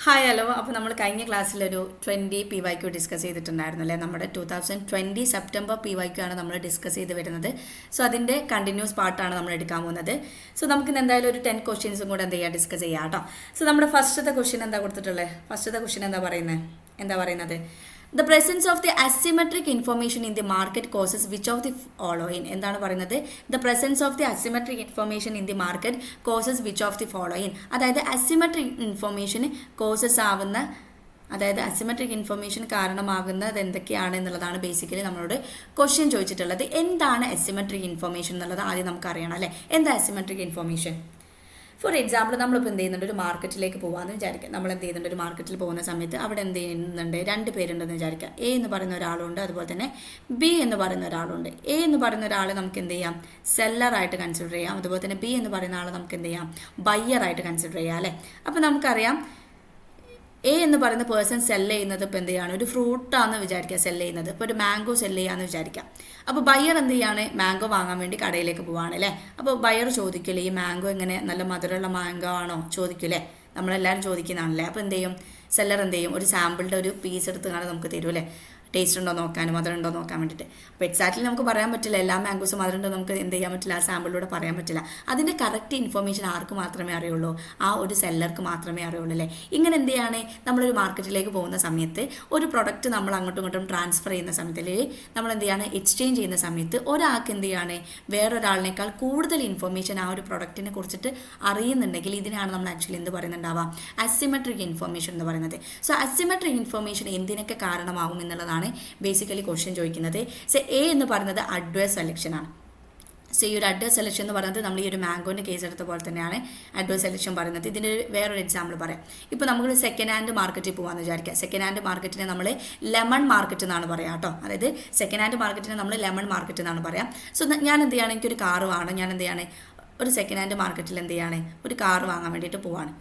Hi hello. അപ്പോൾ നമ്മൾ കഴിഞ്ഞ ക്ലാസ്സിലൊരു 20 PYQ ഡിസ്കസ് ചെയ്തിട്ടുണ്ടായിരുന്നു അല്ലേ. നമ്മുടെ 2020 സെപ്റ്റംബർ PYQ ആണ് നമ്മൾ ഡിസ്കസ് ചെയ്ത് വരുന്നത്. സോ അതിൻ്റെ കണ്ടിന്യൂസ് പാർട്ടാണ് നമ്മൾ എടുക്കാൻ പോകുന്നത്. സോ നമുക്കിന്ന് എന്തായാലും ഒരു 10 ക്വസ്റ്റ്യൻസും കൂടെ എന്ത് ചെയ്യാം, ഡിസ്കസ് ചെയ്യാം കേട്ടോ. സോ നമ്മുടെ ഫസ്റ്റത്തെ ക്വസ്റ്റ്യൻ എന്താ കൊടുത്തിട്ടുള്ളത്? ഫസ്റ്റത്തെ ക്വസ്റ്റ്യൻ എന്താ പറയുന്നത് The presence of the asymmetric information in the market causes which of the following? എന്താണ് പറയുന്നത്? The presence of the asymmetric information in the market causes which of the following? അതായത് asymmetric information causes ആവുന്ന, അതായത് asymmetric information കാരണമാകുന്നത് എന്തൊക്കെയാണ് എന്നുള്ളതാണ് basically നമ്മളോട് question ചോദിച്ചിട്ടുള്ളത്. എന്താണ് അസിമെട്രിക് ഇൻഫർമേഷൻ എന്നുള്ളത് ആദ്യം നമുക്ക് അറിയണം അല്ലേ. എന്താ അസിമെട്രിക് ഇൻഫർമേഷൻ? ഫോർ എക്സാമ്പിൾ, നമ്മളിപ്പോൾ എന്ത് ചെയ്യുന്നുണ്ട്, ഒരു മാർക്കറ്റിലേക്ക് പോകാമെന്ന് വിചാരിക്കുക. നമ്മൾ എന്ത് ചെയ്യുന്നുണ്ട്, ഒരു മാർക്കറ്റിൽ പോകുന്ന സമയത്ത് അവിടെ എന്ത് ചെയ്യുന്നുണ്ട്, രണ്ട് പേരുണ്ടെന്ന് വിചാരിക്കുക. എ എന്ന് പറയുന്ന ഒരാളുണ്ട്, അതുപോലെ തന്നെ ബി എന്ന് പറയുന്ന ഒരാളുണ്ട്. എ എന്ന് പറയുന്ന ഒരാളെ നമുക്ക് എന്ത് ചെയ്യാം, സെല്ലറായിട്ട് കൺസിഡർ ചെയ്യാം. അതുപോലെ തന്നെ ബി എന്ന് പറയുന്ന ആളെ നമുക്ക് എന്ത് ചെയ്യാം, ബയ്യറായിട്ട് കൺസിഡർ ചെയ്യാം അല്ലേ. അപ്പോൾ നമുക്കറിയാം എ എന്ന് പറയുന്ന പേഴ്സൺ സെല്ല് ചെയ്യുന്നത് ഇപ്പോൾ എന്ത് ചെയ്യാണ്, ഒരു ഫ്രൂട്ടാണെന്ന് വിചാരിക്കുക സെല്ല് ചെയ്യുന്നത്. ഇപ്പോൾ ഒരു മാംഗോ സെല്ല് ചെയ്യാമെന്ന് വിചാരിക്കാം. അപ്പോൾ ബയ്യർ എന്ത് ചെയ്യാണ്, മാംഗോ വാങ്ങാൻ വേണ്ടി കടയിലേക്ക് പോവാണ് അല്ലേ. അപ്പോൾ ബയ്യർ ചോദിക്കില്ലേ, ഈ മാംഗോ എങ്ങനെ, നല്ല മധുരമുള്ള മാംഗോ ആണോ ചോദിക്കില്ലേ, നമ്മളെല്ലാവരും ചോദിക്കുന്നതാണല്ലേ. അപ്പോൾ എന്ത് ചെയ്യും, സെല്ലർ എന്ത് ചെയ്യും, ഒരു സാമ്പിളിൻ്റെ ഒരു പീസ് എടുത്ത് കാണാൻ നമുക്ക് തരും അല്ലേ, ടേസ്റ്റ് ഉണ്ടോ നോക്കാനും മധുരം ഉണ്ടോ നോക്കാൻ വേണ്ടിയിട്ട്. അപ്പോൾ എക്സാക്ട്ലി നമുക്ക് പറയാൻ പറ്റില്ല എല്ലാ മാംഗോസും മധുരം ഉണ്ടോ നമുക്ക് എന്ത് ചെയ്യാൻ പറ്റില്ല, ആ സാമ്പിളിലൂടെ പറയാൻ പറ്റില്ല. അതിൻ്റെ കറക്റ്റ് ഇൻഫർമേഷൻ ആർക്ക് മാത്രമേ അറിയുള്ളൂ, ആ ഒരു സെല്ലർക്ക് മാത്രമേ അറിയുള്ളൂ അല്ലേ. ഇങ്ങനെ എന്ത് ചെയ്യാണ്, നമ്മളൊരു മാർക്കറ്റിലേക്ക് പോകുന്ന സമയത്ത് ഒരു പ്രൊഡക്റ്റ് നമ്മൾ അങ്ങോട്ടും ഇങ്ങോട്ടും ട്രാൻസ്ഫർ ചെയ്യുന്ന സമയത്ത്, അല്ലെങ്കിൽ നമ്മൾ എന്ത് ചെയ്യാണ്, എക്സ്ചേഞ്ച് ചെയ്യുന്ന സമയത്ത് ഒരാൾക്ക് എന്ത് ചെയ്യാണ്, വേറൊരാളിനേക്കാൾ കൂടുതൽ ഇൻഫർമേഷൻ ആ ഒരു പ്രൊഡക്റ്റിനെ കുറിച്ചിട്ട് അറിയുന്നുണ്ടെങ്കിൽ ഇതിനാണ് നമ്മൾ ആക്ച്വലി എന്ത് പറയുന്നുണ്ടാവാം, അസിമെട്രിക് ഇൻഫർമേഷൻ എന്ന് പറയുന്നത്. സോ അസിമെട്രിക് ഇൻഫർമേഷൻ എന്തിനൊക്കെ കാരണമാകും എന്നുള്ളതാണ് ബേസിക്കലി ക്വസ്റ്റ്യൻ ചോദിക്കുന്നത്. സോ എ എന്ന് പറയുന്നത് അഡ്വേഴ്സ് സെലക്ഷൻ ആണ്. സോ ഈ ഒരു അഡ്വേഴ്സ് സെലക്ഷൻ എന്ന് പറയുന്നത് നമ്മൾ ഈ ഒരു മാംഗോൻ്റെ കേസ് എടുത്ത പോലെ തന്നെയാണ് അഡ്വേഴ്സ് സെലക്ഷൻ പറയുന്നത്. ഇതിൻ്റെ വേറൊരു എക്സാമ്പിൾ പറയാം. ഇപ്പോൾ നമ്മൾ സെക്കൻഡ് ഹാൻഡ് മാർക്കറ്റിൽ പോകാമെന്ന് വിചാരിക്കുക. സെക്കൻഡ് ഹാൻഡ് മാർക്കറ്റിനെ നമ്മൾ ലെമൺ മാർക്കറ്റ് എന്നാണ് പറയുക കേട്ടോ. അതായത് സെക്കൻഡ് ഹാൻഡ് മാർക്കറ്റിനെ നമ്മൾ ലെമൺ മാർക്കറ്റ് എന്നാണ് പറയാം. സോ ഞാൻ എന്ത് ചെയ്യാണ്, എനിക്കൊരു കാറ് വാങ്ങണം. ഞാൻ എന്ത് ചെയ്യാണ്, ഒരു സെക്കൻഡ് ഹാൻഡ് മാർക്കറ്റിൽ എന്ത് ചെയ്യാണ്, ഒരു കാറ് വാങ്ങാൻ വേണ്ടിയിട്ട് പോവാണ്.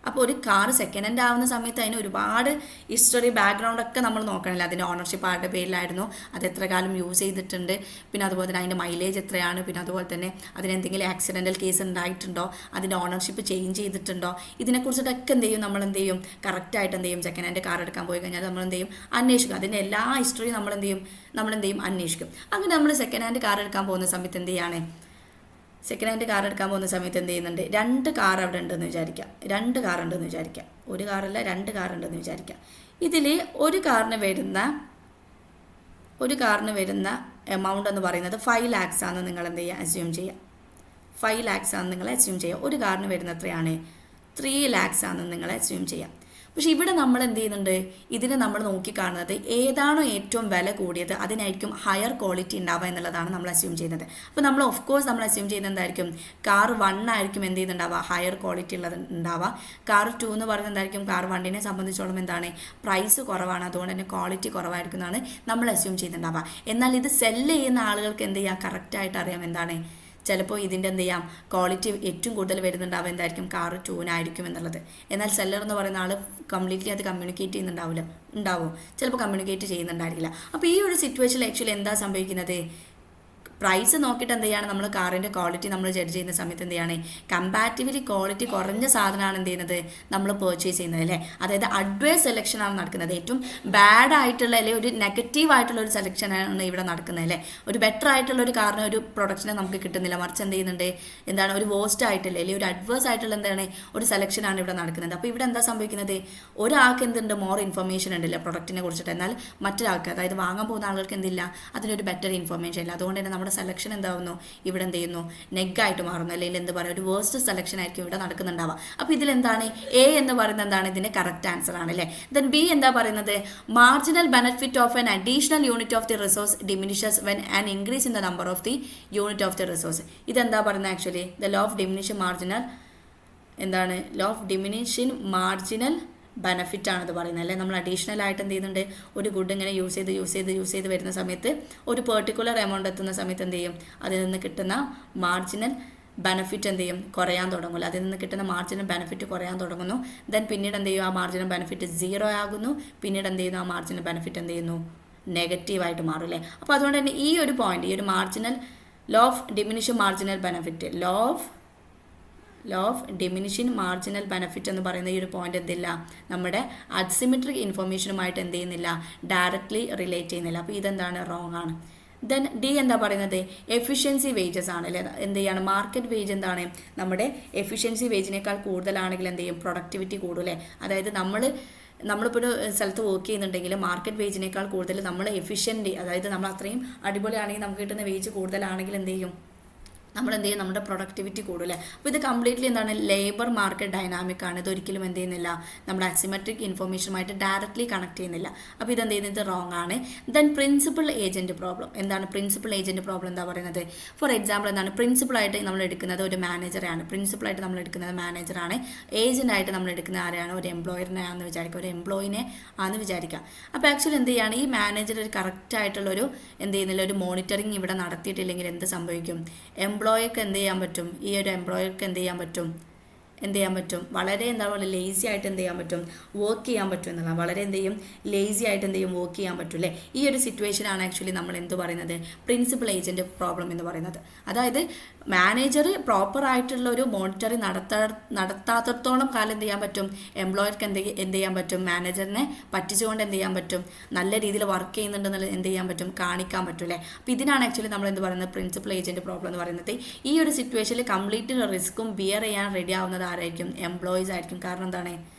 അപ്പോൾ ഒരു കാർ സെക്കൻഡ് ഹാൻഡ് ആവുന്ന സമയത്ത് അതിന് ഒരുപാട് ഹിസ്റ്ററി ബാക്ക്ഗ്രൗണ്ടൊക്കെ നമ്മൾ നോക്കണില്ല. അതിൻ്റെ ഓണർഷിപ്പ് ആരുടെ പേരിലായിരുന്നു, അത് എത്ര കാലം യൂസ് ചെയ്തിട്ടുണ്ട്, പിന്നെ അതുപോലെ തന്നെ അതിൻ്റെ മൈലേജ് എത്രയാണ്, പിന്നെ അതുപോലെ തന്നെ അതിനെന്തെങ്കിലും ആക്സിഡൻ്റൽ കേസ് ഉണ്ടായിട്ടുണ്ടോ, അതിൻ്റെ ഓണർഷിപ്പ് ചേഞ്ച് ചെയ്തിട്ടുണ്ടോ, ഇതിനെക്കുറിച്ചിട്ടൊക്കെ എന്ത് ചെയ്യും, നമ്മൾ എന്ത് ചെയ്യും, കറക്റ്റായിട്ട് എന്ത് ചെയ്യും, സെക്കൻഡ് ഹാൻഡ് കാർ എടുക്കാൻ പോയി കഴിഞ്ഞാൽ നമ്മൾ എന്ത് ചെയ്യും, അന്വേഷിക്കും. അതിൻ്റെ എല്ലാ ഹിസ്റ്ററിയും നമ്മൾ എന്ത് ചെയ്യും, അന്വേഷിക്കും. അങ്ങനെ നമ്മൾ സെക്കൻഡ് ഹാൻഡ് കാർ എടുക്കാൻ പോകുന്ന സമയത്ത് എന്ത് ചെയ്യാണ്, സെക്കൻഡ് ഹാൻഡ് കാർ എടുക്കാൻ പോകുന്ന സമയത്ത് എന്ത് ചെയ്യുന്നുണ്ട്, രണ്ട് കാർ അവിടെ ഉണ്ടെന്ന് വിചാരിക്കാം. രണ്ട് കാർ ഉണ്ടെന്ന് വിചാരിക്കാം. ഒരു കാറല്ല, രണ്ട് കാർ ഉണ്ടെന്ന് വിചാരിക്കാം. ഇതിൽ ഒരു കാറിന് വരുന്ന എമൗണ്ട് എന്ന് പറയുന്നത് 5 lakhs ആണെന്ന് നിങ്ങൾ എന്ത് ചെയ്യുക, അസ്യൂം ചെയ്യുക. 5 lakhs ആണെന്ന് നിങ്ങൾ അസ്യൂം ചെയ്യുക. ഒരു കാറിന് വരുന്ന എത്രയാണ്, 3 lakhs ആണെന്ന് നിങ്ങൾ അസ്യൂം ചെയ്യാം. പക്ഷേ ഇവിടെ നമ്മൾ എന്ത് ചെയ്യുന്നുണ്ട്, ഇതിനെ നമ്മൾ നോക്കിക്കാണുന്നത് ഏതാണോ ഏറ്റവും വില കൂടിയത് അതിനായിരിക്കും ഹയർ ക്വാളിറ്റി ഉണ്ടാവുക എന്നുള്ളതാണ് നമ്മൾ അസ്യൂം ചെയ്യുന്നത്. അപ്പോൾ നമ്മൾ ഓഫ് കോഴ്സ് നമ്മൾ അസ്യൂം ചെയ്യുന്നത് എന്തായിരിക്കും, കാർ 1 ആയിരിക്കും എന്ത് ചെയ്യുന്നുണ്ടാവുക, ഹയർ ക്വാളിറ്റി ഉള്ളത് ഉണ്ടാവുക. കാർ 2 എന്ന് പറയുന്നത് എന്തായിരിക്കും, കാർ 1നെ സംബന്ധിച്ചോളം എന്താണ്, പ്രൈസ് കുറവാണ്, അതുകൊണ്ട് തന്നെ ക്വാളിറ്റി കുറവായിരിക്കും എന്നാണ് നമ്മൾ അസ്യൂം ചെയ്യുന്നുണ്ടാവുക. എന്നാൽ ഇത് സെല്ല് ചെയ്യുന്ന ആളുകൾക്ക് എന്ത് ചെയ്യുക, കറക്റ്റായിട്ട് അറിയാം എന്താണ്, ചിലപ്പോൾ ഇതിൻ്റെ എന്ത് ചെയ്യാം, ക്വാളിറ്റി ഏറ്റവും കൂടുതൽ വരുന്നുണ്ടാവുക എന്തായിരിക്കും, കാർ 2നായിരിക്കും എന്നുള്ളത്. എന്നാൽ സെല്ലർ എന്ന് പറയുന്ന ആൾ കംപ്ലീറ്റ്ലി അത് കമ്മ്യൂണിക്കേറ്റ് ഉണ്ടാവും, ചിലപ്പോൾ കമ്മ്യൂണിക്കേറ്റ് ചെയ്യുന്നുണ്ടായിരിക്കില്ല. അപ്പോൾ ഈ ഒരു സിറ്റുവേഷനിൽ ആക്ച്വലി എന്താ സംഭവിക്കുന്നത്, പ്രൈസ് നോക്കിയിട്ട് എന്ത് ചെയ്യാണ്, നമ്മൾ കാറിൻ്റെ ക്വാളിറ്റി നമ്മൾ ജഡ്ജ് ചെയ്യുന്ന സമയത്ത് എന്ത് ചെയ്യാണ്, കമ്പാരിറ്റീവ്ലി ക്വാളിറ്റി കുറഞ്ഞ സാധനമാണ് എന്ത് ചെയ്യുന്നത്, നമ്മൾ പർച്ചേസ് ചെയ്യുന്നത് അല്ലേ. അതായത് അഡ്വേഴ്സ് സെലക്ഷനാണ് നടക്കുന്നത്. ഏറ്റവും ബാഡ് ആയിട്ടുള്ള അല്ലെങ്കിൽ ഒരു നെഗറ്റീവ് ആയിട്ടുള്ള ഒരു സെലക്ഷനാണ് ഇവിടെ നടക്കുന്നത് അല്ലേ. ഒരു ബെറ്റർ ആയിട്ടുള്ള ഒരു കാറിന് ഒരു പ്രൊഡക്ഷനെ നമുക്ക് കിട്ടുന്നില്ല, മറിച്ച് എന്ത് ചെയ്യുന്നുണ്ട്, എന്താണ്, ഒരു വേസ്റ്റ് ആയിട്ടുള്ള അല്ലെങ്കിൽ ഒരു അഡ്വേഴ്സ് ആയിട്ടുള്ള എന്താണ് ഒരു സെലക്ഷനാണ് ഇവിടെ നടക്കുന്നത്. അപ്പോൾ ഇവിടെ എന്താ സംഭവിക്കുന്നത്, ഒരാൾക്ക് എന്തുണ്ട്, മോർ ഇൻഫർമേഷൻ ഉണ്ടല്ലോ പ്രൊഡക്റ്റിനെ കുറിച്ചിട്ട്, എന്നാൽ മറ്റൊരാൾക്ക്, അതായത് വാങ്ങാൻ പോകുന്ന ആളുകൾക്ക് എന്തില്ല, അതിനൊരു ബെറ്റർ ഇൻഫർമേഷൻ ഇല്ല. അതുകൊണ്ട് തന്നെ നമ്മുടെ സെലക്ഷൻ എന്താവുന്നു, ഇവിടെ എന്ത് ചെയ്യുന്നു, നെഗായിട്ട് മാറുന്നു, അല്ലെങ്കിൽ എന്ത് പറയുക, ഒരു വേസ്റ്റ് സെലക്ഷൻ ആയിരിക്കും ഇവിടെ നടക്കുന്നുണ്ടാവുക. അപ്പോൾ ഇതിലെന്താണ്, എ എന്ന് പറയുന്നത് എന്താണ്, ഇതിൻ്റെ കറക്റ്റ് ആൻസർ ആണ് അല്ലേ. ദെൻ ബി എന്താ പറയുന്നത്, marginal benefit of an additional unit of the resource diminishes when an increase in the number of the unit of the resource. ഇതെന്താ പറയുന്നത്, actually the law of diminution marginal എന്താണ്, law of diminution marginal benefit ആണെന്ന് പറയുന്നത് അല്ലേ. നമ്മൾ additional ആയിട്ട് എന്ത് ചെയ്യുന്നുണ്ട്, ഒരു ഗുഡ് ഇങ്ങനെ യൂസ് ചെയ്ത് വരുന്ന സമയത്ത് ഒരു പെർട്ടിക്കുലർ എമൗണ്ട് എത്തുന്ന സമയത്ത് എന്ത് ചെയ്യും, അതിൽ നിന്ന് കിട്ടുന്ന മാർജിനൽ ബെനഫിറ്റ് എന്ത് ചെയ്യും, കുറയാൻ തുടങ്ങുമല്ലോ. അതിൽ നിന്ന് കിട്ടുന്ന മാർജിനൽ ബെനഫിറ്റ് കുറയാൻ തുടങ്ങുന്നു. ദെൻ പിന്നീട് എന്ത് ചെയ്യും, ആ മാർജിനൽ ബെനഫിറ്റ് 0 ആകുന്നു. പിന്നീട് എന്ത് ചെയ്യുന്നു, ആ മാർജിനൽ ബെനഫിറ്റ് എന്ത് ചെയ്യുന്നു, നെഗറ്റീവായിട്ട് മാറും അല്ലേ. അപ്പോൾ അതുകൊണ്ട് തന്നെ ഈ ഒരു പോയിന്റ്, ഈ ഒരു marginal law of diminution marginal benefit, law of law of diminishing marginal benefit എന്ന് പറയുന്ന ഈ ഒരു പോയിന്റ് എന്തില്ല, നമ്മുടെ അസിമെട്രിക് ഇൻഫർമേഷനുമായിട്ട് എന്ത് ചെയ്യുന്നില്ല, ഡയറക്റ്റ്ലി റിലേറ്റ് ചെയ്യുന്നില്ല. അപ്പോൾ ഇതെന്താണ്, റോങ് ആണ്. ദെൻ ഡി എന്താ പറയുന്നത്, എഫിഷ്യൻസി വേജസ് ആണ് അല്ലേ. എന്ത് ചെയ്യാണ്, മാർക്കറ്റ് വേജ് എന്താണ്, നമ്മുടെ എഫിഷ്യൻസി വേജിനേക്കാൾ കൂടുതലാണെങ്കിൽ എന്ത് ചെയ്യും, പ്രൊഡക്ടിവിറ്റി കൂടും അല്ലേ. അതായത് നമ്മളിപ്പോൾ ഒരു സ്ഥലത്ത് വർക്ക് ചെയ്യുന്നുണ്ടെങ്കിൽ മാർക്കറ്റ് വേജിനേക്കാൾ കൂടുതൽ നമ്മൾ എഫിഷ്യൻ്റ്, അതായത് നമ്മൾ അത്രയും അടിപൊളിയാണെങ്കിൽ നമുക്ക് കിട്ടുന്ന വേജ് കൂടുതലാണെങ്കിൽ എന്ത് ചെയ്യും, നമ്മളെന്ത് ചെയ്യും, നമ്മുടെ പ്രൊഡക്ടിവിറ്റി കൂടുതൽ. അപ്പോൾ ഇത് കംപ്ലീറ്റ്ലി എന്താണ്, ലേബർ മാർക്കറ്റ് ഡൈനാമിക് ആണ്. ഇതൊരിക്കലും എന്ത് ചെയ്യുന്നില്ല, നമ്മുടെ അസിമെട്രിക് ഇൻഫർമേഷനുമായിട്ട് ഡയറക്റ്റ്ലി കണക്ട് ചെയ്യുന്നില്ല. അപ്പോൾ ഇതെന്ത് ചെയ്യുന്നത്, റോങ് ആണ്. ദെൻ പ്രിൻസിപ്പൽ ഏജൻറ്റ് പ്രോബ്ലം എന്താണ്, പ്രിൻസിപ്പൽ ഏജൻറ്റ് പ്രോബ്ലം എന്താ പറയുന്നത്, ഫോർ എക്സാമ്പിൾ എന്താണ്, പ്രിൻസിപ്പളായിട്ട് നമ്മൾ എടുക്കുന്നത് ഒരു മാനേജറാണ്, പ്രിൻസിപ്പളായിട്ട് നമ്മൾ എടുക്കുന്നത് മാനേജറാണ്, ഏജൻ്റായിട്ട് നമ്മൾ എടുക്കുന്ന ആരെയാണ്, ഒരു എംപ്ലോയറിനെ ആണെന്ന് വിചാരിക്കുക, ഒരു എംപ്ലോയിനെ ആണെന്ന് വിചാരിക്കുക. അപ്പോൾ ആക്ച്വലി എന്ത് ചെയ്യുകയാണ്, ഈ മാനേജർ ഒരു കറക്റ്റായിട്ടുള്ളൊരു എന്ത് ചെയ്യുന്നില്ല, ഒരു മോണിറ്ററിങ് ഇവിടെ നടത്തിയിട്ടില്ലെങ്കിൽ എന്ത് സംഭവിക്കും, എംപ്ലോയിക്ക് എന്ത് ചെയ്യാൻ പറ്റും, ഈ ഒരു എംപ്ലോയിക്ക് എന്ത് ചെയ്യാൻ പറ്റും, വളരെ എന്താ പറയുക, ലേസി ആയിട്ട് എന്ത് ചെയ്യാൻ പറ്റും, വർക്ക് ചെയ്യാൻ പറ്റും എന്നുള്ളത്, വളരെ എന്ത് ചെയ്യും, ലേസി ആയിട്ട് എന്ത് ചെയ്യും, വർക്ക് ചെയ്യാൻ പറ്റും അല്ലേ. ഈ ഒരു സിറ്റുവേഷനാണ് ആക്ച്വലി നമ്മൾ എന്ത് പറയുന്നത്, പ്രിൻസിപ്പൽ ഏജൻറ്റ് പ്രോബ്ലം എന്ന് പറയുന്നത്. അതായത് മാനേജർ പ്രോപ്പറായിട്ടുള്ള ഒരു മോണിറ്ററിങ് നടത്താത്തത്തോളം കാലം എന്ത് ചെയ്യാൻ പറ്റും, എംപ്ലോയർക്ക് എന്ത് ചെയ്യാൻ പറ്റും, മാനേജറിനെ പറ്റിച്ചുകൊണ്ട് എന്ത് ചെയ്യാൻ പറ്റും, നല്ല രീതിയിൽ വർക്ക് ചെയ്യുന്നുണ്ടെന്നുള്ള എന്ത് ചെയ്യാൻ പറ്റും, കാണിക്കാൻ പറ്റും അല്ലേ. അപ്പോൾ ഇതിനാണ് ആക്ച്വലി നമ്മൾ എന്ത് പറയുന്നത്, പ്രിൻസിപ്പൽ ഏജൻറ്റ് പ്രോബ്ലം എന്ന് പറയുന്നത്. ഈ ഒരു സിറ്റുവേഷനിൽ കംപ്ലീറ്റ് റിസ്ക്കും ബിയർ ചെയ്യാൻ റെഡി ആവുന്നത് ആരായിരിക്കും, എംപ്ലോയീസ് ആയിരിക്കും. കാരണം എന്താണ്,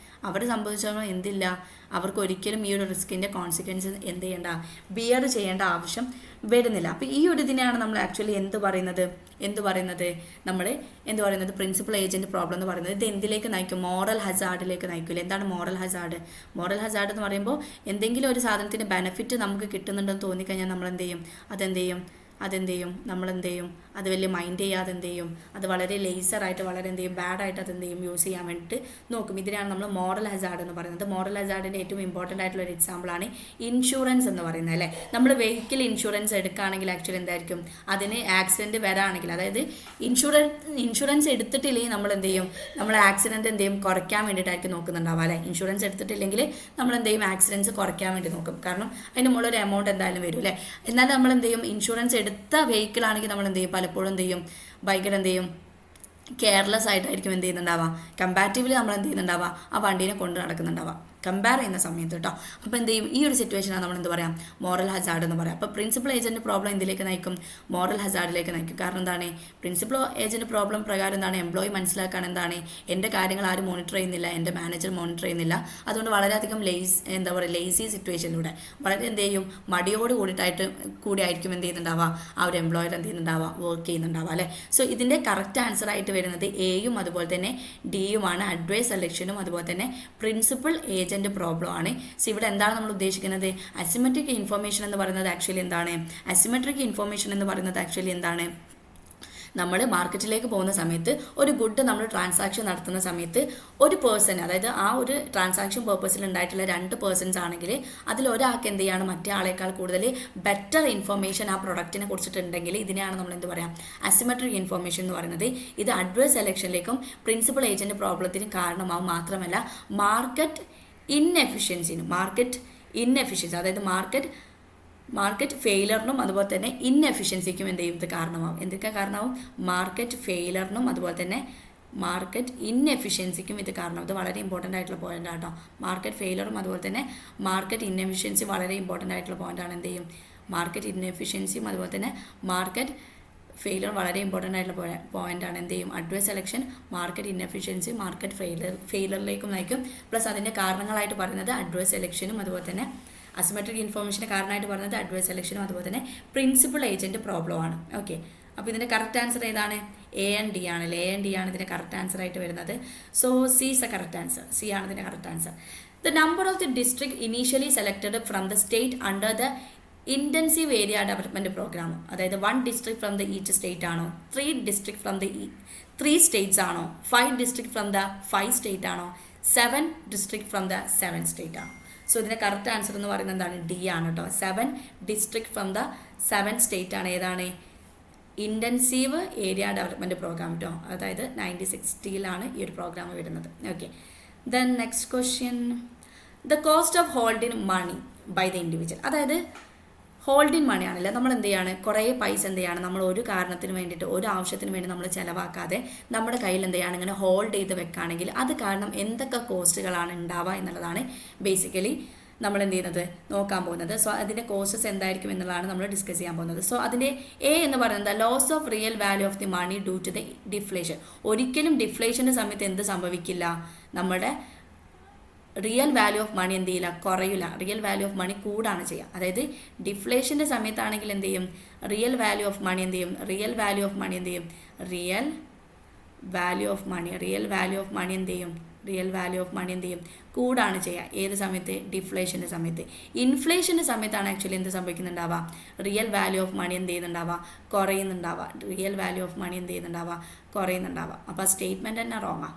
അവർ സംബന്ധിച്ചോളം എന്തില്ല, അവർക്ക് ഒരിക്കലും ഈ ഒരു റിസ്കിൻ്റെ കോൺസിക്വൻസ് എന്ത് ചെയ്യേണ്ട, ബിയർ ചെയ്യേണ്ട ആവശ്യം വരുന്നില്ല. അപ്പോൾ ഈ ഒരു ഇതിനെയാണ് നമ്മൾ ആക്ച്വലി എന്ത് പറയുന്നത് നമ്മൾ എന്ത് പറയുന്നത്, പ്രിൻസിപ്പൽ ഏജൻറ്റ് പ്രോബ്ലം എന്ന് പറയുന്നത്. ഇത് എന്തിലേക്ക് നയിക്കും, മോറൽ ഹസാർഡിലേക്ക് നയിക്കില്ല. എന്താണ് മോറൽ ഹസാർഡ് എന്ന് പറയുമ്പോൾ എന്തെങ്കിലും ഒരു സാധനത്തിൻ്റെ ബെനിഫിറ്റ് നമുക്ക് കിട്ടുന്നുണ്ടെന്ന് തോന്നിക്കഴിഞ്ഞാൽ നമ്മൾ എന്ത് ചെയ്യും, അത് വലിയ മൈൻഡ് ചെയ്യാതെ എന്ത് ചെയ്യും, അത് വളരെ ലേസറായിട്ട് വളരെ എന്ത് ചെയ്യും, ബാഡായിട്ട് അത് എന്ത് ചെയ്യും, യൂസ് ചെയ്യാൻ വേണ്ടിയിട്ട് നോക്കും. ഇതിനാണ് നമ്മൾ മോറൽ ഹസാർഡ് എന്ന് പറയുന്നത്. മോറൽ ഹസാർഡിൻ്റെ ഏറ്റവും ഇമ്പോർട്ടൻ്റ് ആയിട്ടുള്ള ഒരു എക്സാമ്പിളാണ് ഇൻഷുറൻസ് എന്ന് പറയുന്നത് അല്ലേ. നമ്മൾ വെഹിക്കിൾ ഇൻഷുറൻസ് എടുക്കുകയാണെങ്കിൽ ആക്ച്വലി എന്തായിരിക്കും, അതിന് ആക്സിഡൻറ്റ് വരാണെങ്കിൽ, അതായത് ഇൻഷുറൻസ് എടുത്തിട്ടില്ലെങ്കിൽ നമ്മൾ എന്ത് ചെയ്യും, നമ്മൾ ആക്സിഡൻറ്റ് എന്ത് ചെയ്യും, കുറയ്ക്കാൻ വേണ്ടിയിട്ടായിരിക്കും നോക്കുന്നുണ്ടാവുക അല്ലേ. ഇൻഷുറൻസ് എടുത്തിട്ടില്ലെങ്കിൽ നമ്മൾ എന്ത് ചെയ്യും, ആക്സിഡൻസ് കുറയ്ക്കാൻ വേണ്ടി നോക്കും. കാരണം അതിന് മുകളിലൊരു എമൗണ്ട് എന്തായാലും വരും അല്ലേ. എന്നാലും നമ്മൾ എന്ത് ചെയ്യും, ഇൻഷുറൻസ് എടുത്ത വെഹിക്കിൾ ആണെങ്കിൽ നമ്മൾ എന്ത് ചെയ്യും, പലപ്പോഴും എന്ത് ചെയ്യും, ഭയങ്കര എന്ത് ചെയ്യും, കെയർലെസ് ആയിട്ടായിരിക്കും എന്ത് ചെയ്യുന്നുണ്ടാവുക, കമ്പാരിറ്റീവ്ലി നമ്മൾ എന്ത് ചെയ്യുന്നുണ്ടാവുക, ആ വണ്ടീനെ കൊണ്ട് നടക്കുന്നുണ്ടാവുക കമ്പയർ ചെയ്യുന്ന സമയത്ത് കേട്ടോ. അപ്പോൾ എന്ത് ചെയ്യും, ഈ ഒരു സിറ്റുവേഷനാണ് നമ്മൾ എന്ത് പറയാം, മോറൽ ഹസാർഡ് എന്ന് പറയാം. അപ്പോൾ പ്രിൻസിപ്പൽ ഏജൻറ്റ് പ്രോബ്ലം എന്തിലേക്ക് നയിക്കും, മോറൽ ഹസാർഡിലേക്ക് നയിക്കും. കാരണം എന്താണ്, പ്രിൻസിപ്പൽ ഏജൻറ്റ് പ്രോബ്ലം പ്രകാരം എന്താണ്, എംപ്ലോയി മനസ്സിലാക്കാൻ എന്താണ്, എൻ്റെ കാര്യങ്ങൾ ആരും മോണിറ്റർ ചെയ്യുന്നില്ല, എൻ്റെ മാനേജർ മോണിറ്റർ ചെയ്യുന്നില്ല, അതുകൊണ്ട് വളരെയധികം ലേസി സിറ്റുവേഷനിലൂടെ വളരെ എന്ത് ചെയ്യും, മടിയോട് കൂടിയായിരിക്കും എന്ത് ചെയ്യുന്നുണ്ടാവുക, ആ ഒരു എംപ്ലോയർ എന്ത് ചെയ്യുന്നുണ്ടാവുക, വർക്ക് ചെയ്യുന്നുണ്ടാവുക അല്ലേ. സോ ഇതിൻ്റെ കറക്റ്റ് ആൻസർ ആയിട്ട് വരുന്നത് എയും അതുപോലെ തന്നെ ഡിയുമാണ്, അഡ്വൈസ് സെലക്ഷനും അതുപോലെ തന്നെ പ്രിൻസിപ്പൽ ഏജൻറ്റ് പ്രോബ്ലം ആണ്. സോ ഇവിടെ എന്താണ് നമ്മൾ ഉദ്ദേശിക്കുന്നത്, അസിമെട്രിക് ഇൻഫർമേഷൻ എന്ന് പറയുന്നത് ആക്ച്വലി എന്താണ്, നമ്മൾ മാർക്കറ്റിലേക്ക് പോകുന്ന സമയത്ത് ഒരു ഗുഡ് നമ്മൾ ട്രാൻസാക്ഷൻ നടത്തുന്ന സമയത്ത് ഒരു പേഴ്സൺ, അതായത് ആ ഒരു ട്രാൻസാക്ഷൻ പേർപ്പസിൽ ഉണ്ടായിട്ടുള്ള 2 പേഴ്സൺസ് ആണെങ്കിൽ അതിൽ ഒരാൾക്ക് എന്ത് ചെയ്യാണ്, മറ്റേ ആളേക്കാൾ കൂടുതൽ ബെറ്റർ ഇൻഫർമേഷൻ ആ പ്രൊഡക്റ്റിനെ കുറിച്ചിട്ടുണ്ടെങ്കിൽ ഇതിനെയാണ് നമ്മൾ എന്ത് പറയാം, അസിമെട്രിക് ഇൻഫർമേഷൻ എന്ന് പറയുന്നത്. ഇത് അഡ്വൈസ് സെലക്ഷനിലേക്കും പ്രിൻസിപ്പൽ ഏജൻറ്റ് പ്രോബ്ലത്തിനും കാരണമാവും. മാത്രമല്ല മാർക്കറ്റ് ഇൻഎഫിഷ്യൻസി അതായത് മാർക്കറ്റ് ഫെയിലറിനും അതുപോലെ തന്നെ ഇൻഎഫിഷ്യൻസിക്കും എന്ത് ചെയ്യും, ഇത് കാരണമാവും. എന്തൊക്കെ കാരണമാവും, മാർക്കറ്റ് ഫെയിലറിനും അതുപോലെ തന്നെ മാർക്കറ്റ് ഇൻഎഫിഷ്യൻസിക്കും ഇത് കാരണം. ഇത് വളരെ ഇമ്പോർട്ടൻ്റ് ആയിട്ടുള്ള പോയിൻ്റ് ആട്ടോ. മാർക്കറ്റ് ഫെയിലറും അതുപോലെ തന്നെ മാർക്കറ്റ് ഇൻഎഫിഷ്യൻസി വളരെ ഇമ്പോർട്ടൻ്റ് ആയിട്ടുള്ള പോയിൻ്റാണ്. എന്ത് ചെയ്യും, മാർക്കറ്റ് ഇൻഎഫിഷ്യൻസിയും അതുപോലെ തന്നെ മാർക്കറ്റ് ഫെയിലർ വളരെ ഇമ്പോർട്ടൻ്റ് ആയിട്ടുള്ള പോയിൻ്റാണ്. എന്ത് ചെയ്യും, adverse selection market inefficiency market ഫെയിലറിലേക്കും നയിക്കും. പ്ലസ് അതിൻ്റെ കാരണങ്ങളായിട്ട് പറയുന്നത് അഡ്വൈസ് സെലക്ഷനും അതുപോലെ തന്നെ അസിമെട്രിക് ഇൻഫർമേഷൻ്റെ കാരണമായിട്ട് പറയുന്നത് അഡ്വൈസ് സെലക്ഷനും അതുപോലെ തന്നെ പ്രിൻസിപ്പൽ ഏജൻറ്റ് പ്രോബ്ലമാണ്. ഓക്കെ, അപ്പോൾ ഇതിൻ്റെ കറക്റ്റ് ആൻസർ ഏതാണ്, എ ആൻഡ് ഡി ആണ്. എ ആൻഡ് ഡി ആണ് ഇതിൻ്റെ കറക്റ്റ് ആൻസർ ആയിട്ട് വരുന്നത്. So C is A correct answer. C ആണ് ഇതിൻ്റെ correct answer. The number of the district initially selected from the state under the intensive area development program, അതായത് 1 district from the each state ആണോ, 3 district from the 3 States ആണോ, 5 district from the 5 state ആണോ, 7 district from the 7 state ആണോ. So ഇതിൻ്റെ correct answer എന്ന് പറയുന്നത് എന്താണ്, D ആണ് കേട്ടോ. 7 ഡിസ്ട്രിക്ട് ഫ്രം ദ 7 സ്റ്റേറ്റ് ആണ്. ഏതാണ്, ഇൻറ്റൻസീവ് ഏരിയ ഡെവലപ്മെൻറ്റ് പ്രോഗ്രാം കേട്ടോ. അതായത് 1960 ഈ ഒരു പ്രോഗ്രാം വരുന്നത്. Okay, then next question, the cost of holding money by the individual. അതായത് ഹോൾഡിങ് മണി ആണല്ലേ, നമ്മൾ എന്ത് ചെയ്യാണ്, കുറേ പൈസ എന്ത് ചെയ്യാണ്, നമ്മൾ ഒരു കാരണത്തിന് വേണ്ടിയിട്ട് ഒരു ആവശ്യത്തിന് വേണ്ടി നമ്മൾ ചിലവാക്കാതെ നമ്മുടെ കയ്യിൽ എന്ത് ചെയ്യാണ്, ഇങ്ങനെ ഹോൾഡ് ചെയ്ത് വെക്കുകയാണെങ്കിൽ അത് കാരണം എന്തൊക്കെ കോസ്റ്റുകളാണ് ഉണ്ടാവുക എന്നുള്ളതാണ് ബേസിക്കലി നമ്മൾ എന്ത് ചെയ്യുന്നത് നോക്കാൻ പോകുന്നത്. സോ അതിൻ്റെ കോസ്റ്റസ് എന്തായിരിക്കും എന്നുള്ളതാണ് നമ്മൾ ഡിസ്കസ് ചെയ്യാൻ പോകുന്നത്. സോ അതിൻ്റെ എ എന്ന് പറയുന്നത് loss of real value of the money due to the deflation. ഒരിക്കലും ഡിഫ്ലേഷൻ്റെ സമയത്ത് എന്ത് സംഭവിക്കില്ല, നമ്മുടെ റിയൽ വാല്യൂ ഓഫ് മണി എന്ത് ചെയ്യില്ല, കുറയില്ല, റിയൽ വാല്യൂ ഓഫ് മണി കൂടാണ് ചെയ്യുക. അതായത് ഡിഫ്ലേഷൻ്റെ സമയത്താണെങ്കിൽ എന്ത് ചെയ്യും, റിയൽ വാല്യൂ ഓഫ് മണി എന്ത് ചെയ്യും, റിയൽ വാല്യൂ ഓഫ് മണി എന്ത് ചെയ്യും, റിയൽ വാല്യൂ ഓഫ് മണി എന്ത് ചെയ്യും, റിയൽ വാല്യൂ ഓഫ് മണി എന്ത് ചെയ്യും, കൂടാണ് ചെയ്യുക. ഏത് സമയത്ത്, ഡിഫ്ലേഷൻ്റെ സമയത്ത്. ഇൻഫ്ലേഷൻ്റെ സമയത്താണ് ആക്ച്വലി എന്ത് സംഭവിക്കുന്നുണ്ടാവുക, റിയൽ വാല്യൂ ഓഫ് മണി എന്ത് ചെയ്യുന്നുണ്ടാവുക, കുറയുന്നുണ്ടാവുക, റിയൽ വാല്യൂ ഓഫ് മണി എന്ത് ചെയ്യുന്നുണ്ടാവുക, കുറയുന്നുണ്ടാവുക. അപ്പോൾ ആ സ്റ്റേറ്റ്മെൻറ്റ് തന്നെ റോങ്ങാണ്.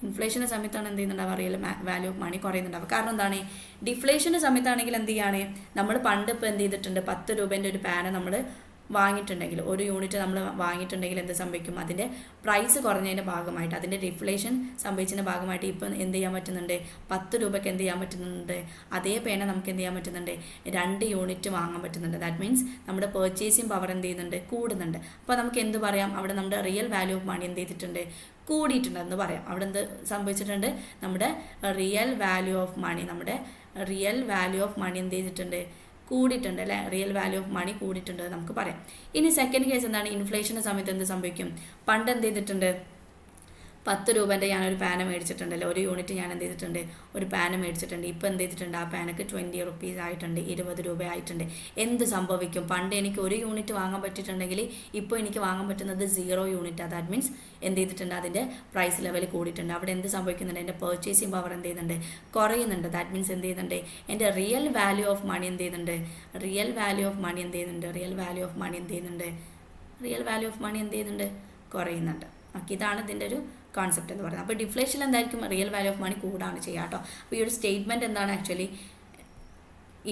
ഇൻഫ്ലേഷൻ്റെ സമയത്താണ് എന്ത് ചെയ്യുന്നുണ്ടാവുക, റിയൽ വാല്യൂ ഓഫ് മണി കുറയുന്നുണ്ടാവുക. കാരണം എന്താണ്, ഡിഫ്ലേഷൻ്റെ സമയത്താണെങ്കിൽ എന്ത് ചെയ്യാണ്, നമ്മൾ പണ്ട് ഇപ്പോൾ എന്ത് ചെയ്തിട്ടുണ്ട്, 10 രൂപേൻ്റെ ഒരു പാന നമ്മൾ വാങ്ങിയിട്ടുണ്ടെങ്കിൽ, ഒരു യൂണിറ്റ് നമ്മൾ വാങ്ങിയിട്ടുണ്ടെങ്കിൽ എന്ത് സംഭവിക്കും, അതിൻ്റെ പ്രൈസ് കുറഞ്ഞതിൻ്റെ ഭാഗമായിട്ട്, അതിൻ്റെ ഡിഫ്ലേഷൻ സംഭവിച്ചതിൻ്റെ ഭാഗമായിട്ട് ഇപ്പം എന്ത് ചെയ്യാൻ പറ്റുന്നുണ്ട്, 10 രൂപയ്ക്ക് എന്ത് ചെയ്യാൻ പറ്റുന്നുണ്ട്, അതേ പേന നമുക്ക് എന്ത് ചെയ്യാൻ പറ്റുന്നുണ്ട്, 2 യൂണിറ്റ് വാങ്ങാൻ പറ്റുന്നുണ്ട്. ദാറ്റ് മീൻസ് നമ്മുടെ പെർച്ചേസിങ് പവർ എന്ത് ചെയ്യുന്നുണ്ട്, കൂടുന്നുണ്ട്. അപ്പോൾ നമുക്ക് എന്ത് പറയാം, അവിടെ നമ്മുടെ റിയൽ വാല്യൂ ഓഫ് മണി എന്ത് ചെയ്തിട്ടുണ്ട്, കൂടിയിട്ടുണ്ടെന്ന് പറയാം. അവിടെ എന്ത് സംഭവിച്ചിട്ടുണ്ട്, നമ്മുടെ റിയൽ വാല്യൂ ഓഫ് മണി എന്ത് ചെയ്തിട്ടുണ്ട്, കൂടിയിട്ടുണ്ട് അല്ലേ, റിയൽ വാല്യൂ ഓഫ് മണി കൂടിയിട്ടുണ്ട് നമുക്ക് പറയാം. ഇനി സെക്കൻഡ് കേസ് എന്താണ്, ഇൻഫ്ലേഷൻ്റെ സമയത്ത് എന്ത് സംഭവിക്കും, പണ്ട് എന്ത് ചെയ്തിട്ടുണ്ട്, 10 രൂപേൻ്റെ ഞാനൊരു പാന മേടിച്ചിട്ടുണ്ടല്ലോ, ഒരു യൂണിറ്റ് ഞാൻ എന്ത് ചെയ്തിട്ടുണ്ട്, ഒരു പാന മേടിച്ചിട്ടുണ്ട്. ഇപ്പോൾ എന്ത് ചെയ്തിട്ടുണ്ട്, ആ പാനക്ക് 20 റുപ്പീസ് ആയിട്ടുണ്ട്, 20 രൂപ ആയിട്ടുണ്ട്. എന്ത് സംഭവിക്കും, പണ്ട് എനിക്ക് ഒരു യൂണിറ്റ് വാങ്ങാൻ പറ്റിയിട്ടുണ്ടെങ്കിൽ ഇപ്പോൾ എനിക്ക് വാങ്ങാൻ പറ്റുന്നത് 0 യൂണിറ്റ്. ദാറ്റ് മീൻസ് എന്ത് ചെയ്തിട്ടുണ്ട്, അതിൻ്റെ പ്രൈസ് ലെവൽ കൂടിയിട്ടുണ്ട്. അവിടെ എന്ത് സംഭവിക്കുന്നുണ്ട്, എൻ്റെ പെർച്ചേസിങ് പവർ എന്ത് ചെയ്യുന്നുണ്ട്, കുറയുന്നുണ്ട്. ദാറ്റ് മീൻസ് എന്ത് ചെയ്യുന്നുണ്ട്, എൻ്റെ റിയൽ വാല്യൂ ഓഫ് മണി എന്ത് ചെയ്യുന്നുണ്ട്, കുറയുന്നുണ്ട്. ഓക്കെ, ഇതാണ് ഇതിൻ്റെ ഒരു കോൺസെപ്റ്റ് എന്ന് പറയുന്നത്. അപ്പോൾ ഡിഫ്ലേഷൻ എന്തായിരിക്കും, റിയൽ വാല്യൂ ഓഫ് മണി കൂടാണ് ചെയ്യുക കേട്ടോ. അപ്പോൾ ഈ ഒരു സ്റ്റേറ്റ്മെൻറ്റ് എന്താണ് ആക്ച്വലി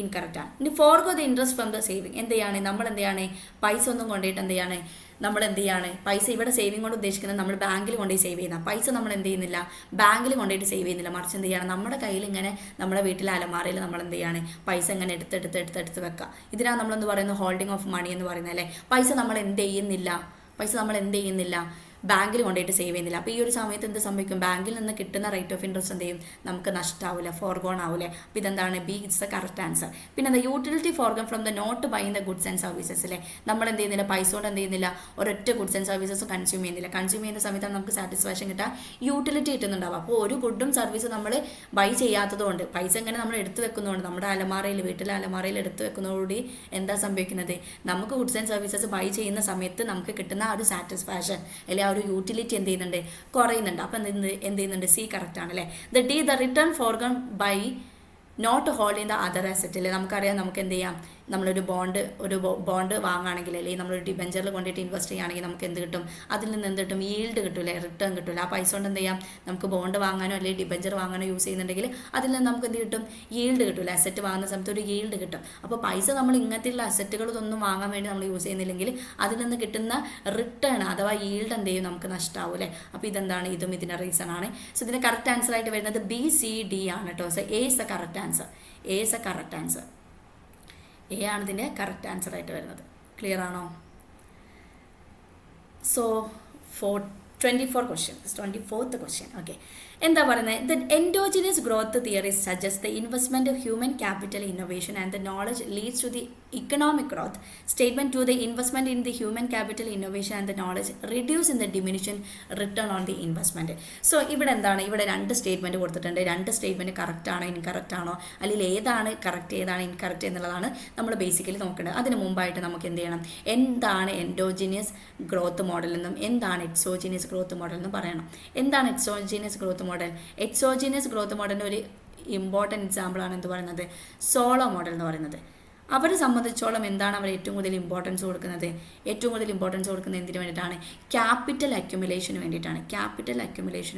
ഇൻകറക്റ്റാണ്. ഇനി forgo the interest from the saving. എന്ത് ചെയ്യാണ്, നമ്മൾ എന്ത് ചെയ്യാണ്, പൈസ ഒന്നും കൊണ്ടുപോയിട്ട് എന്ത് ചെയ്യാണ്, നമ്മൾ എന്ത് ചെയ്യാണ്, പൈസ ഇവിടെ സേവിങ് കൊണ്ട് ഉദ്ദേശിക്കുന്നത് നമ്മൾ ബാങ്കിൽ കൊണ്ടുപോയി സേവ് ചെയ്യുന്ന പൈസ നമ്മൾ എന്ത് ചെയ്യുന്നില്ല, ബാങ്കിൽ കൊണ്ടുപോയിട്ട് സേവ് ചെയ്യുന്നില്ല. മറിച്ച് എന്ത് ചെയ്യണം, നമ്മുടെ കയ്യിൽ ഇങ്ങനെ നമ്മുടെ വീട്ടിലെ അലമാരയിൽ നമ്മൾ എന്ത് ചെയ്യാണ്, പൈസ ഇങ്ങനെ എടുത്ത് വെക്കുക. ഇതിനാണ് നമ്മളെന്ത് പറയുന്നത്, ഹോൾഡിംഗ് ഓഫ് മണി എന്ന് പറയുന്നത് അല്ലേ. പൈസ നമ്മൾ എന്ത് ചെയ്യുന്നില്ല, ബാങ്കിൽ കൊണ്ടുപോയിട്ട് സേവ് ചെയ്യുന്നില്ല. അപ്പോൾ ഈ ഒരു സമയത്ത് എന്ത് സംഭവിക്കും, ബാങ്കിൽ നിന്ന് കിട്ടുന്ന റേറ്റ് ഓഫ് ഇൻട്രസ്റ്റ് എന്ത് ചെയ്യും, നമുക്ക് നഷ്ടമാവില്ല, ഫോർഗോൺ ആവില്ലേ. അപ്പോൾ ഇതെന്താണ്, B it's the correct answer. പിന്നെ എന്താ, utility forgone from the not buying the goods and services അല്ലേ. നമ്മൾ എന്ത് ചെയ്യുന്നില്ല, പൈസ കൊണ്ട് എന്ത് ചെയ്യുന്നില്ല, ഒരൊറ്റ ഗുഡ്സ് ആൻഡ് സർവീസസ് കൺസ്യൂം ചെയ്യുന്ന സമയത്താണ് നമുക്ക് സാറ്റിസ്ഫാക്ഷൻ കിട്ടുക, യൂട്ടിലിറ്റി കിട്ടുന്നുണ്ടാവും. അപ്പോൾ ഒരു ഗുഡും സർവീസും നമ്മൾ ബൈ ചെയ്യാത്തതുകൊണ്ട്, പൈസ ഇങ്ങനെ നമ്മൾ എടുത്തു വെക്കുന്നതുകൊണ്ട്, നമ്മുടെ അലമാറയിൽ, വീട്ടിലെ അലമാറയിൽ എടുത്തു വെക്കുന്നതോടുകൂടി എന്താ സംഭവിക്കുന്നത്, നമുക്ക് ഗുഡ്സ് ആൻഡ് സർവീസസ് ബൈ ചെയ്യുന്ന സമയത്ത് നമുക്ക് കിട്ടുന്ന ആ ഒരു സാറ്റിസ്ഫാക്ഷൻ അല്ലെങ്കിൽ ആ ഒരു യൂട്ടിലിറ്റി എന്ത് ചെയ്യുന്നുണ്ട്, കുറയുന്നുണ്ട്. അപ്പം എന്ത് ചെയ്യുന്നുണ്ട്, സി കറക്റ്റ് ആണ് അല്ലേ. The return forgone by not holding the other asset അല്ലേ. നമുക്കറിയാം, നമുക്ക് എന്ത് ചെയ്യാം, നമ്മളൊരു ബോണ്ട് വാങ്ങുകയാണെങ്കിൽ അല്ലെങ്കിൽ നമ്മളൊരു ഡിബെഞ്ചറിൽ കൊണ്ടിട്ട് ഇൻവെസ്റ്റ് ചെയ്യുകയാണെങ്കിൽ നമുക്ക് എന്ത് കിട്ടും, അതിൽ നിന്ന് എന്ത് കിട്ടും, ഈൽഡ് കിട്ടില്ലേ, റിട്ടേൺ കിട്ടില്ല. ആ പൈസ കൊണ്ട് എന്ത് ചെയ്യാം, നമുക്ക് ബോണ്ട് വാങ്ങാനോ അല്ലെങ്കിൽ ഡിബെഞ്ചർ വാങ്ങാനോ യൂസ് ചെയ്യുന്നുണ്ടെങ്കിൽ അതിൽ നിന്ന് നമുക്ക് എന്ത് കിട്ടും, ഈൽഡ് കിട്ടില്ല. അസറ്റ് വാങ്ങുന്ന സമയത്ത് ഒരു ഈൽഡ് കിട്ടും. അപ്പോൾ പൈസ നമ്മൾ ഇങ്ങനത്തെയുള്ള അസറ്റുകളൊന്നും വാങ്ങാൻ വേണ്ടി നമ്മൾ യൂസ് ചെയ്യുന്നില്ലെങ്കിൽ അതിൽ നിന്ന് കിട്ടുന്ന റിട്ടേൺ അഥവാ ഈൽഡ് എന്ത് ചെയ്യും, നമുക്ക് നഷ്ടമാവും അല്ലേ. അപ്പോൾ ഇതെന്താണ്, ഇതും ഇതിൻ്റെ റീസൺ ആണ്. സോ ഇതിൻ്റെ കറക്റ്റ് ആൻസർ ആയിട്ട് വരുന്നത് BCD ആണ് കേട്ടോ. So A is the correct answer. A ആണ് ഇതിൻ്റെ കറക്റ്റ് ആൻസർ ആയിട്ട് വരുന്നത്. ക്ലിയർ ആണോ? So 24th question. ഓക്കെ, എന്താ പറയുന്നത്, the endogenous growth theory suggest the investment of human capital innovation and the knowledge leads to the economic growth. Statement to the investment in the human capital innovation and the knowledge reduce in the diminution return on the investment. So ഇവിടെ എന്താണ്, ഇവിടെ 2 statement കൊടുത്തിട്ടുണ്ട്. 2 statement correct ആണോ incorrect ആണോ, അല്ലെങ്കിൽ ഏതാണ് correct ഏതാണ് incorrect എന്നുള്ളതാണ് നമ്മൾ ബേസിക്കലി നോക്കേണ്ടത്. അതിന് മുമ്പായിട്ട് നമുക്ക് എന്ത് ചെയ്യണം, എന്താണ് എൻഡോജിനിയസ് ഗ്രോത്ത് മോഡൽ എന്നും എന്താണ് എക്സോജിനിയസ് ഗ്രോത്ത് മോഡൽ എന്നും പറയണം. എന്താണ് എക്സോജിനിയസ് ഗ്രോത്ത് മോഡൽ? എക്സോജിനിയസ് ഗ്രോത്ത് മോഡലിൻ്റെ ഒരു ഇമ്പോർട്ടൻറ്റ് എക്സാമ്പിളാണ് എന്ത് പറയുന്നത്, സോളോ മോഡൽ എന്ന് പറയുന്നത്. അവരെ സംബന്ധിച്ചോളം എന്താണ് അവർ ഏറ്റവും കൂടുതൽ ഇമ്പോർട്ടൻസ് കൊടുക്കുന്നത് എന്തിനു വേണ്ടിയിട്ടാണ്, ക്യാപിറ്റൽ അക്യുമുലേഷന്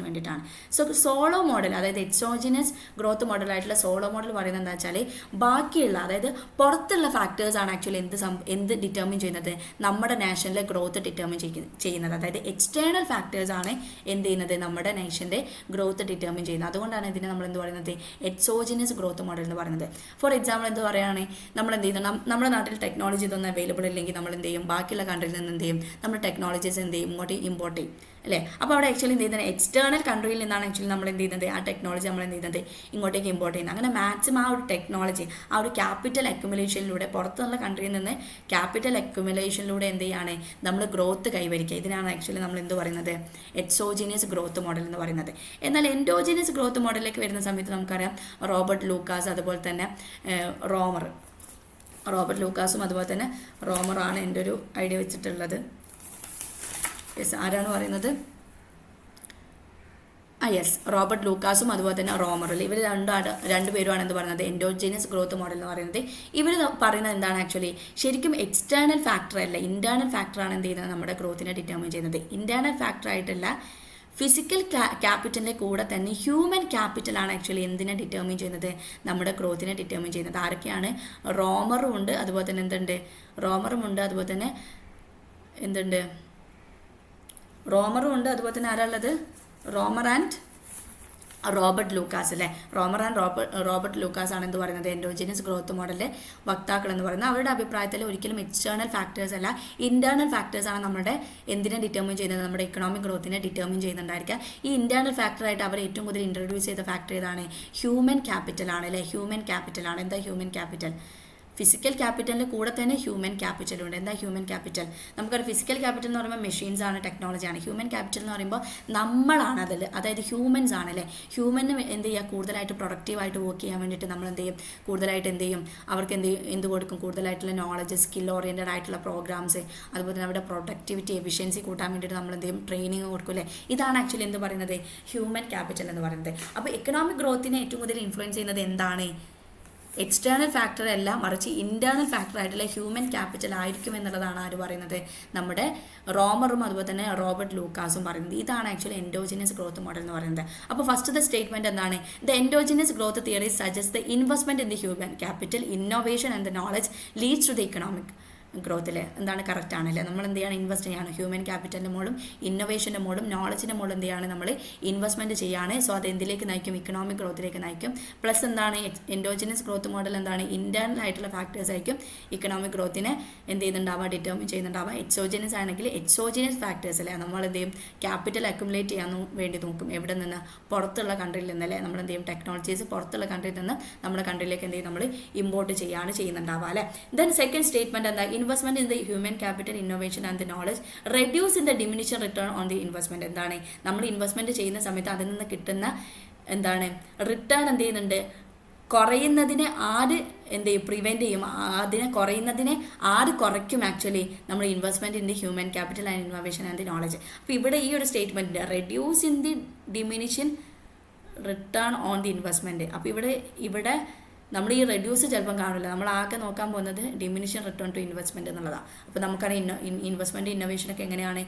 വേണ്ടിയിട്ടാണ്. സോ സോളോ മോഡൽ, അതായത് എക്സോജിനസ് ഗ്രോത്ത് മോഡലായിട്ടുള്ള സോളോ മോഡൽ പറയുന്നത് എന്താ വെച്ചാൽ, ബാക്കിയുള്ള അതായത് പുറത്തുള്ള ഫാക്ടേഴ്സാണ് ആക്ച്വലി എന്ത് ഡിറ്റർമിൻ ചെയ്യുന്നത്, നമ്മുടെ നാഷനിലെ ഗ്രോത്ത് ഡിറ്റർമിൻ ചെയ്യുന്നത്. അതായത് എക്സ്റ്റേണൽ ഫാക്ടേഴ്സാണ് എന്ത് ചെയ്യുന്നത്, നമ്മുടെ നേഷൻ്റെ ഗ്രോത്ത് ഡിറ്റർമിൻ ചെയ്യുന്നത്. അതുകൊണ്ടാണ് ഇതിനെ നമ്മൾ എന്ത് പറയുന്നത്, എക്സോജിനസ് ഗ്രോത്ത് മോഡൽ എന്ന് പറയുന്നത്. ഫോർ എക്സാമ്പിൾ എന്ത് പറയുകയാണെങ്കിൽ നമ്മൾ എന്ത് ചെയ്യുന്നത്, നമ്മുടെ നാട്ടിൽ ടെക്നോളജി ഇതൊന്നും അവൈലബിൾ ഇല്ലെങ്കിൽ നമ്മൾ എന്ത് ചെയ്യും, ബാക്കിയുള്ള കൺട്രിയിൽ നിന്ന് എന്ത് ചെയ്യും, നമ്മൾ ടെക്നോളജീസ് എന്ത് ചെയ്യും, ഇങ്ങോട്ട് ഇമ്പോർട്ട് ചെയ്യും അല്ലേ. അപ്പോൾ അവിടെ ആക്ച്വലി എന്ത് ചെയ്യുന്നത്, എക്സ്റ്റേണൽ കൺട്രിയിൽ നിന്നാണ് ആക്ച്വലി നമ്മൾ എന്ത് ചെയ്യുന്നത്, ആ ടെക്നോളജി നമ്മൾ എന്ത് ചെയ്യുന്നത് ഇങ്ങോട്ടേക്ക് ഇമ്പോർട്ട് ചെയ്യുന്നത്. അങ്ങനെ മാക്സിമം ആ ഒരു ടെക്നോളജി, ആ ഒരു ക്യാപിറ്റൽ അക്യുമുലേഷനിലൂടെ, പുറത്തുനിന്നുള്ള കൺട്രിയിൽ നിന്ന് ക്യാപിറ്റൽ അക്യുമുലേഷനിലൂടെ എന്ത് ചെയ്യാണ് നമ്മൾ ഗ്രോത്ത് കൈവരിക്കുക. ഇതിനാണ് ആക്ച്വലി നമ്മൾ എന്ത് പറയുന്നത്, എക്സോജീനിയസ് ഗ്രോത്ത് മോഡൽ എന്ന് പറയുന്നത്. എന്നാൽ എൻഡോജീനിയസ് ഗ്രോത്ത് മോഡലിലേക്ക് വരുന്ന സമയത്ത് നമുക്കറിയാം റോബർട്ട് ലൂക്കാസ്, അതുപോലെ തന്നെ റോബർട്ട് ലൂക്കാസും അതുപോലെ തന്നെ റോമറാണ് എൻ്റെ ഒരു ഐഡിയ വെച്ചിട്ടുള്ളത്. യെസ്, ആരാണ് പറയുന്നത്, യെസ്, റോബർട്ട് ലൂക്കാസും അതുപോലെ തന്നെ റോമറിൽ, ഇവർ രണ്ടുപേരുമാണ് എന്ത് പറയുന്നത് എൻഡോജീനിയസ് ഗ്രോത്ത് മോഡൽ എന്ന് പറയുന്നത്. ഇവർ പറയുന്നത് എന്താണ്, ആക്ച്വലി ശരിക്കും എക്സ്റ്റേണൽ ഫാക്ടർ അല്ല, ഇന്റേണൽ ഫാക്ടറാണ് എന്ത് ചെയ്യുന്നത് നമ്മുടെ ഗ്രോത്തിനെ ഡിറ്റർമിൻ ചെയ്യുന്നത്. ഇന്റേണൽ ഫാക്ടർ ആയിട്ടല്ല, ഫിസിക്കൽ ക്യാപിറ്റലിൻ്റെ കൂടെ തന്നെ ഹ്യൂമൻ ക്യാപിറ്റലാണ് ആക്ച്വലി എന്തിനെ ഡിറ്റർമിൻ ചെയ്യുന്നത്, നമ്മുടെ ഗ്രോത്തിനെ ഡിറ്റർമിൻ ചെയ്യുന്നത്. ആരൊക്കെയാണ്, റോമറും ഉണ്ട്, അതുപോലെ തന്നെ എന്തുണ്ട്, അതുപോലെ തന്നെ എന്തുണ്ട്, റോമറും ഉണ്ട്, അതുപോലെ തന്നെ ആരാളുള്ളത്, റോമർ ആൻഡ് റോബർട്ട് ലൂക്കാസ് അല്ലേ. റോബർട്ട് ലൂക്കാസ് ആണ് എന്ത് പറയുന്നത് എൻഡോജീനിയസ് ഗ്രോത്ത് മോഡലിലെ വക്താക്കൾ എന്ന് പറയുന്നത്. അവരുടെ അഭിപ്രായത്തിൽ ഒരിക്കലും എക്സ്റ്റേണൽ ഫാക്ടേഴ്സ് അല്ല, ഇന്റേണൽ ഫാക്ടേഴ്സ് ആണ് നമ്മുടെ എന്തിനെ ഡിറ്റർമിൻ ചെയ്യുന്നത്, നമ്മുടെ ഇക്കണോമിക് ഗ്രോത്തിനെ ഡിറ്റർമിൻ ചെയ്യുന്നുണ്ടായിരിക്കുക. ഈ ഇന്റേണൽ ഫാക്ടറായിട്ട് അവർ ഏറ്റവും കൂടുതൽ ഇൻട്രൊഡ്യൂസ് ചെയ്ത ഫാക്ടർ ഏതാണ്, ഹ്യൂമൻ ക്യാപിറ്റൽ ആണ് അല്ലേ. ഹ്യൂമൻ ക്യാപിറ്റൽ ആണ്. എന്താ ഹ്യൂമൻ ക്യാപിറ്റൽ, ഫിസിക്കൽ ക്യാപിറ്റലിൻ്റെ കൂടെ തന്നെ ഹ്യൂമൻ ക്യാപിറ്റലും ഉണ്ട്. എന്താ ഹ്യൂമൻ ക്യാപിറ്റൽ, നമുക്കൊരു ഫിസിക്കൽ ക്യാപിറ്റൽ എന്ന് പറയുമ്പോൾ മെഷീൻസ് ആണ്, ടെക്നോളജിയാണ്. ഹ്യൂമൻ ക്യാപിറ്റൽ എന്ന് പറയുമ്പോൾ നമ്മളാണ് അതിൽ, അതായത് ഹ്യൂമൻസ് ആണ് അല്ലേ. ഹ്യൂമന് എന്ത് ചെയ്യുക, കൂടുതലായിട്ട് പ്രൊഡക്റ്റീവായിട്ട് വർക്ക് ചെയ്യാൻ വേണ്ടിയിട്ട് നമ്മൾ എന്ത് ചെയ്യും, കൂടുതലായിട്ട് എന്ത് ചെയ്യും, അവർക്ക് എന്ത് കൊടുക്കും, കൂടുതലായിട്ടുള്ള നോളജ്, സ്കിൽ ഓറിയൻറ്റഡ് ആയിട്ടുള്ള പ്രോഗ്രാംസ്, അതുപോലെ തന്നെ അവരുടെ പ്രൊഡക്ടിവിറ്റി, എഫിഷ്യൻസി കൂട്ടാൻ വേണ്ടിയിട്ട് നമ്മൾ എന്ത് ചെയ്യും, ട്രെയിനിങ് കൊടുക്കും അല്ലേ. ഇതാണ് ആക്ച്വലി എന്ത് പറയുന്നത് ഹ്യൂമൻ ക്യാപിറ്റൽ എന്ന് പറയുന്നത്. അപ്പോൾ എക്കണോമിക് ഗ്രോത്തിനെ ഏറ്റവും കൂടുതൽ ഇൻഫ്ലുവൻസ് ചെയ്യുന്നത് എന്താണ്, എക്സ്റ്റേണൽ ഫാക്ടർ അല്ല, മറിച്ച് ഇന്റേണൽ ഫാക്ടർ ആയിട്ടുള്ള ഹ്യൂമൻ ക്യാപിറ്റൽ ആയിരിക്കും എന്നുള്ളതാണ് ആര് പറയുന്നത്, നമ്മുടെ റോമറും അതുപോലെ തന്നെ റോബർട്ട് ലൂക്കാസും പറയുന്നത്. ഇതാണ് ആക്ച്വലി എൻഡോജീനിയസ് ഗ്രോത്ത് മോഡൽ എന്ന് പറയുന്നത്. അപ്പോൾ ഫസ്റ്റ് സ്റ്റേറ്റ്മെന്റ് എന്താണ്, the endogenous growth theory suggest the investment in the human capital, innovation and the knowledge leads to the economic ഗ്രോത്തിൽ എന്താണ് കറക്റ്റ് ആണല്ലേ. നമ്മൾ എന്ത് ചെയ്യാണ്, ഇൻവെസ്റ്റ് ചെയ്യാണ്, ഹ്യൂമൻ ക്യാപിറ്റലിൻ്റെ മോളും ഇന്നോവേഷൻ്റെ മോളും നോളജിൻ്റെ മോളും എന്ത് ചെയ്യാണ്, നമ്മൾ ഇൻവെസ്റ്റ്മെൻറ്റ് ചെയ്യാണ്. സോ അത് എന്തിലേക്ക് നയിക്കും, ഇക്കണോമിക് ഗ്രോത്തിലേക്ക് നയിക്കും. പ്ലസ് എന്താണ് എൻഡോജീനിയസ് ഗ്രോത്ത് മോഡൽ എന്താണ്, ഇന്റേണൽ ആയിട്ടുള്ള ഫാക്ടേഴ്സ് ആയിരിക്കും ഇക്കണോമിക് ഗ്രോത്തിനെ എന്ത് ചെയ്യുന്നുണ്ടാവുക, ഡിറ്റർമിൻ ചെയ്യുന്നുണ്ടാവുക. എക്സോജീനിയസ് ആണെങ്കിൽ എക്സോജീനിയസ് ഫാക്ടേഴ്സ് അല്ലേ, നമ്മൾ എന്ത് ചെയ്യും, ക്യാപിറ്റൽ അക്യുമുലേറ്റ് ചെയ്യാൻ വേണ്ടി നോക്കും. എവിടെ നിന്ന്, പുറത്തുള്ള കൺട്രിയിൽ നിന്നല്ലേ. നമ്മൾ എന്ത് ചെയ്യും, ടെക്നോളജീസ് പുറത്തുള്ള കൺട്രിയിൽ നിന്ന് നമ്മുടെ കൺട്രിയിലേക്ക് എന്ത് ചെയ്യും, നമ്മൾ ഇമ്പോർട്ട് ചെയ്യുന്നുണ്ടാവുക അല്ലേ. ദെൻ സെക്കൻഡ് സ്റ്റേറ്റ്മെന്റ് എന്താ, investment in the human capital, innovation and the knowledge reduce in the diminution return on the investment. എന്താണ്, നമ്മൾ ഇൻവെസ്റ്റ്മെന്റ് ചെയ്യുന്ന സമയത്ത് അതിൽ നിന്ന് കിട്ടുന്ന എന്താണ് റിട്ടേൺ എന്ത് ചെയ്യുന്നുണ്ട്, കുറയുന്നതിനെ ആര് എന്ത് ചെയ്യും, പ്രിവെൻറ്റ് ചെയ്യും, കുറയുന്നതിനെ ആര് കുറയ്ക്കും, ആക്ച്വലി നമ്മൾ investment in the human capital and innovation and the knowledge. അപ്പോൾ ഇവിടെ ഈ ഒരു statement reduce in the diminution return on the investment. അപ്പോൾ ഇവിടെ നമ്മൾ ഈ റെഡ്യൂസ് ചിലപ്പം കാണില്ല, നമ്മൾ ആകെ നോക്കാൻ പോകുന്നത് ഡിമിനിഷൻ റിട്ടേൺ ടു ഇൻവെസ്റ്റ്മെന്റ് എന്നുള്ളതാണ്. അപ്പോൾ നമുക്കറിയാം ഇൻവെസ്റ്റ്മെന്റ് ഇന്നോവേഷനൊക്കെ എങ്ങനെയാണ്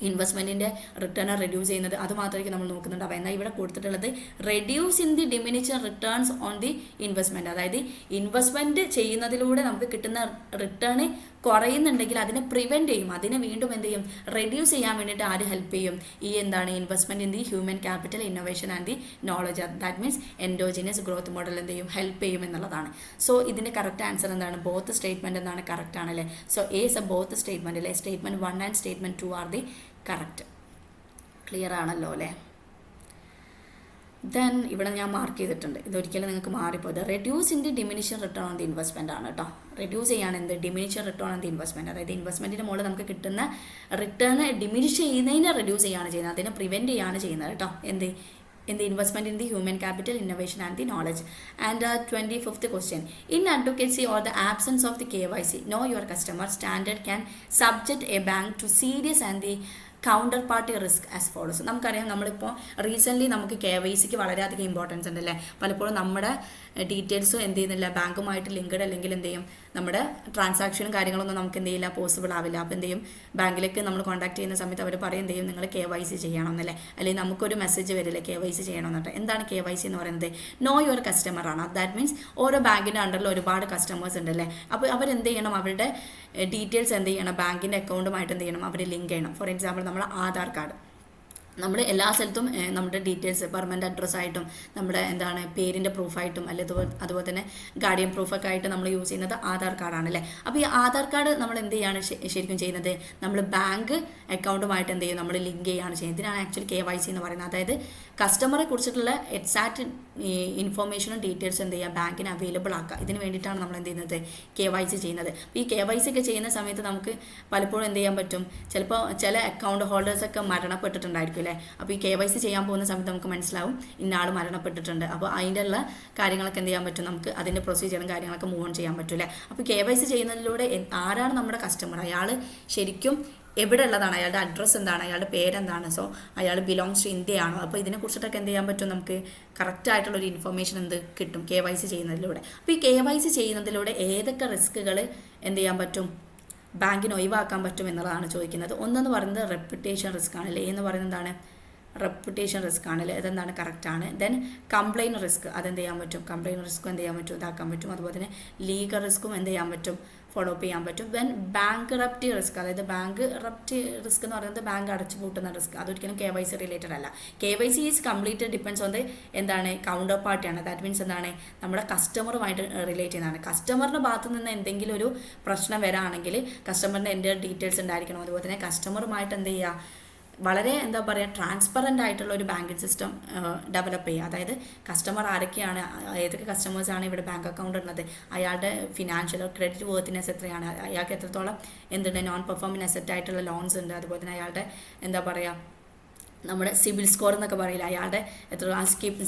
ഇൻവെസ്റ്റ്മെൻറ്റിൻ്റെ റിട്ടേൺ റെഡ്യൂസ് ചെയ്യുന്നത്, അത് മാത്രമായിരിക്കും നമ്മൾ നോക്കുന്നുണ്ടാവുക. എന്നാൽ ഇവിടെ കൊടുത്തിട്ടുള്ളത് reduce in the diminution returns on the investment, അതായത് ഇൻവെസ്റ്റ്മെൻറ്റ് ചെയ്യുന്നതിലൂടെ നമുക്ക് കിട്ടുന്ന റിട്ടേൺ കുറയുന്നുണ്ടെങ്കിൽ അതിനെ പ്രിവെൻറ്റ് ചെയ്യും, അതിനെ വീണ്ടും എന്ത് ചെയ്യും, റെഡ്യൂസ് ചെയ്യാൻ വേണ്ടിയിട്ട് ആര് ഹെൽപ്പ് ചെയ്യും, ഈ എന്താണ് investment in the human capital, innovation and the knowledge. That means endogenous growth model എന്ത് ചെയ്യും, ഹെൽപ്പ് ചെയ്യും എന്നുള്ളതാണ്. സോ ഇതിൻ്റെ കറക്റ്റ് ആൻസർ എന്താണ്, ബോത്ത് സ്റ്റേറ്റ്മെൻറ്റ് എന്താണ് കറക്റ്റ് ആണല്ലേ. So yes A both statement അല്ലേ, statement 1 and statement 2 are the correct. Clear ആണല്ലോ അല്ലേ. ദെൻ ഇവിടെ ഞാൻ മാർക്ക് ചെയ്തിട്ടുണ്ട്, ഇതൊരിക്കലും നിങ്ങൾക്ക് മാറിപ്പോയത് reduce in the diminution return on the investment ആണ് കേട്ടോ. റെഡ്യൂസ് ചെയ്യാണ് എന്ത്, diminution return on the investment, അതായത് ഇൻവെസ്റ്റ്മെൻറ്റിൻ്റെ മുകളിൽ നമുക്ക് കിട്ടുന്ന റിട്ടേൺ ഡിമിനിഷ് ചെയ്യുന്നതിനെ റെഡ്യൂസ് ചെയ്യാണ് ചെയ്യുന്നത്, അതിനെ പ്രിവെൻറ്റ് ചെയ്യാണ് ചെയ്യുന്നത് കേട്ടോ. in the investment in the human capital, innovation and the knowledge. And 25th question, in advocacy or the absence of the KYC, know your customer standard can subject a bank to serious and the counter party risk as follows. നമുക്കറിയാം, നമ്മളിപ്പോൾ recently നമുക്ക് KYC വളരെയധികം importance ഉണ്ടല്ലേ. പലപ്പോഴും നമ്മുടെ details എന്ത് ചെയ്യുന്നില്ല, ബാങ്കുമായിട്ട് linked അല്ലെങ്കിൽ എന്ത് ചെയ്യും, നമ്മുടെ ട്രാൻസാക്ഷനും കാര്യങ്ങളൊന്നും നമുക്ക് എന്ത് ചെയ്യില്ല, പോസിബിൾ ആവില്ല. അപ്പോൾ എന്ത് ചെയ്യും, ബാങ്കിലേക്ക് നമ്മൾ കോൺടാക്ട് ചെയ്യുന്ന സമയത്ത് അവർ പറയും എന്ത് ചെയ്യും, നിങ്ങൾ KYC ചെയ്യണം എന്നല്ലേ, അല്ലെങ്കിൽ നമുക്കൊരു മെസ്സേജ് വരില്ലേ KYC ചെയ്യണം എന്നിട്ട്. എന്താണ് KYC എന്ന് പറയുന്നത്, നോ യുവർ കസ്റ്റമർ ആണ്. ദാറ്റ് മീൻസ് ഓരോ ബാങ്കിൻ്റെ അണ്ടറിൽ ഒരുപാട് കസ്റ്റമേഴ്സ് ഉണ്ടല്ലേ. അപ്പോൾ അവരെന്ത് ചെയ്യണം, അവരുടെ ഡീറ്റെയിൽസ് എന്ത് ചെയ്യണം, ബാങ്കിൻ്റെ അക്കൗണ്ടുമായിട്ട് എന്ത് ചെയ്യണം, അവർ ലിങ്ക് ചെയ്യണം. ഫോർ എക്സാമ്പിൾ നമ്മൾ ആധാർ കാർഡ് നമ്മൾ എല്ലാ സ്ഥലത്തും നമ്മുടെ ഡീറ്റെയിൽസ് പെർമനൻറ്റ് അഡ്രസ്സായിട്ടും നമ്മുടെ എന്താണ് പേരിൻ്റെ പ്രൂഫായിട്ടും അതുപോലെ തന്നെ ഗാർഡിയൻ പ്രൂഫൊക്കെ ആയിട്ട് നമ്മൾ യൂസ് ചെയ്യുന്നത് ആധാർ കാർഡാണ് അല്ലേ. അപ്പോൾ ഈ ആധാർ കാർഡ് നമ്മൾ എന്ത് ചെയ്യാണ് ശരിക്കും ചെയ്യുന്നത്, നമ്മൾ ബാങ്ക് അക്കൗണ്ടുമായിട്ട് എന്ത് ചെയ്യും, നമ്മൾ ലിങ്ക് ചെയ്യുകയാണ് ചെയ്യുന്നത്. ഇതിനാണ് ആക്ച്വലി KYC എന്ന് പറയുന്നത്. അതായത് കസ്റ്റമറെ കുറിച്ചിട്ടുള്ള എക്സാക്റ്റ് ഇൻഫോർമേഷനും ഡീറ്റെയിൽസും എന്ത് ചെയ്യുക, ബാങ്കിന് അവൈലബിൾ ആക്കുക. ഇതിന് വേണ്ടിയിട്ടാണ് നമ്മൾ എന്ത് ചെയ്യുന്നത്, KYC ചെയ്യുന്നത്. അപ്പോൾ ഈ KYC ഒക്കെ ചെയ്യുന്ന സമയത്ത് നമുക്ക് പലപ്പോഴും എന്ത് ചെയ്യാൻ പറ്റും, ചിലപ്പോൾ ചില അക്കൗണ്ട് ഹോൾഡേഴ്സൊക്കെ മരണപ്പെട്ടിട്ടുണ്ടായിരിക്കും അല്ലേ. അപ്പോൾ ഈ KYC ചെയ്യാൻ പോകുന്ന സമയത്ത് നമുക്ക് മനസ്സിലാവും ഇന്ന ആൾ മരണപ്പെട്ടിട്ടുണ്ട്. അപ്പോൾ അതിൻ്റെ ഉള്ള കാര്യങ്ങളൊക്കെ എന്ത് ചെയ്യാൻ പറ്റും, നമുക്ക് അതിൻ്റെ പ്രൊസീജിയറും കാര്യങ്ങളൊക്കെ മൂവ് ഓൺ ചെയ്യാൻ പറ്റും അല്ലേ. അപ്പോൾ KYC ചെയ്യുന്നതിലൂടെ ആരാണ് നമ്മുടെ കസ്റ്റമർ, അയാൾ ശരിക്കും എവിടെ ഉള്ളതാണ്, അയാളുടെ അഡ്രസ്സ് എന്താണ്, അയാളുടെ പേരെന്താണ്, സോ അയാൾ ബിലോങ്സ് ടു ഇന്ത്യയാണോ, അപ്പോൾ ഇതിനെക്കുറിച്ചിട്ടൊക്കെ എന്ത് ചെയ്യാൻ പറ്റും, നമുക്ക് കറക്റ്റായിട്ടുള്ളൊരു ഇൻഫർമേഷൻ എന്ത് കിട്ടും KYC ചെയ്യുന്നതിലൂടെ. അപ്പോൾ ഈ KYC ചെയ്യുന്നതിലൂടെ ഏതൊക്കെ റിസ്ക്കുകൾ എന്ത് ചെയ്യാൻ പറ്റും, ബാങ്കിന് ഒഴിവാക്കാൻ പറ്റും എന്നുള്ളതാണ് ചോദിക്കുന്നത്. ഒന്നെന്ന് പറയുന്നത് റെപ്യൂട്ടേഷൻ റിസ്ക് ആണ് അല്ലേ. എന്ന് പറയുന്നത് എന്താണ്, റെപ്യൂട്ടേഷൻ റിസ്ക് ആണല്ലേ, അതെന്താണ് കറക്റ്റാണ്. ദെൻ കംപ്ലയിൻറ്റ് റിസ്ക്, അതെന്ത് ചെയ്യാൻ പറ്റും, കംപ്ലയിൻറ്റ് റിസ്ക്കും എന്ത് ചെയ്യാൻ പറ്റും, ഇതാക്കാൻ പറ്റും. അതുപോലെ തന്നെ ലീഗൽ റിസ്ക്കും എന്ത് ചെയ്യാൻ പറ്റും, ഫോളോ അപ്പ് ചെയ്യാൻ പറ്റും. ദെൻ ബാങ്ക് റപ്റ്റി റിസ്ക്, അതായത് ബാങ്ക് റപ്റ്റി റിസ്ക് എന്ന് പറയുന്നത് ബാങ്ക് അടച്ചു പൂട്ടുന്ന റിസ്ക്, അതൊരിക്കലും KYC റിലേറ്റഡ് അല്ല. KYC is complete depends on എന്താണ് കൗണ്ടർ പാർട്ടിയാണ്. ദാറ്റ് മീൻസ് എന്താണ്, നമ്മുടെ കസ്റ്റമറുമായിട്ട് റിലേറ്റ് ചെയ്യുന്നതാണ്. കസ്റ്റമറിൻ്റെ ഭാഗത്ത് നിന്ന് എന്തെങ്കിലും ഒരു പ്രശ്നം വരാണെങ്കിൽ കസ്റ്റമറിൻ്റെ എൻ്റെ ഡീറ്റെയിൽസ് ഉണ്ടായിരിക്കണം. അതുപോലെ തന്നെ കസ്റ്റമറുമായിട്ട് എന്ത് ചെയ്യുക, വളരെ എന്താ പറയുക ട്രാൻസ്പെറൻ്റ് ആയിട്ടുള്ള ഒരു ബാങ്കിങ് സിസ്റ്റം ഡെവലപ്പ് ചെയ്യുക. അതായത് കസ്റ്റമർ ആരൊക്കെയാണ്, ഏതൊക്കെ കസ്റ്റമേഴ്സാണ് ഇവിടെ ബാങ്ക് അക്കൗണ്ട് ഉള്ളത്, അയാളുടെ ഫിനാൻഷ്യൽ ക്രെഡിറ്റ് വർത്തിനെസ് എത്രയാണ്, അയാൾക്ക് എത്രത്തോളം എന്തുണ്ട് നോൺ പെർഫോമിംഗ് അസറ്റ് ആയിട്ടുള്ള ലോൺസ് ഉണ്ട്, അതുപോലെ തന്നെ അയാളുടെ എന്താ പറയുക നമ്മുടെ സിബിൽ സ്കോർ എന്നൊക്കെ പറയില്ല, അയാളുടെ എത്ര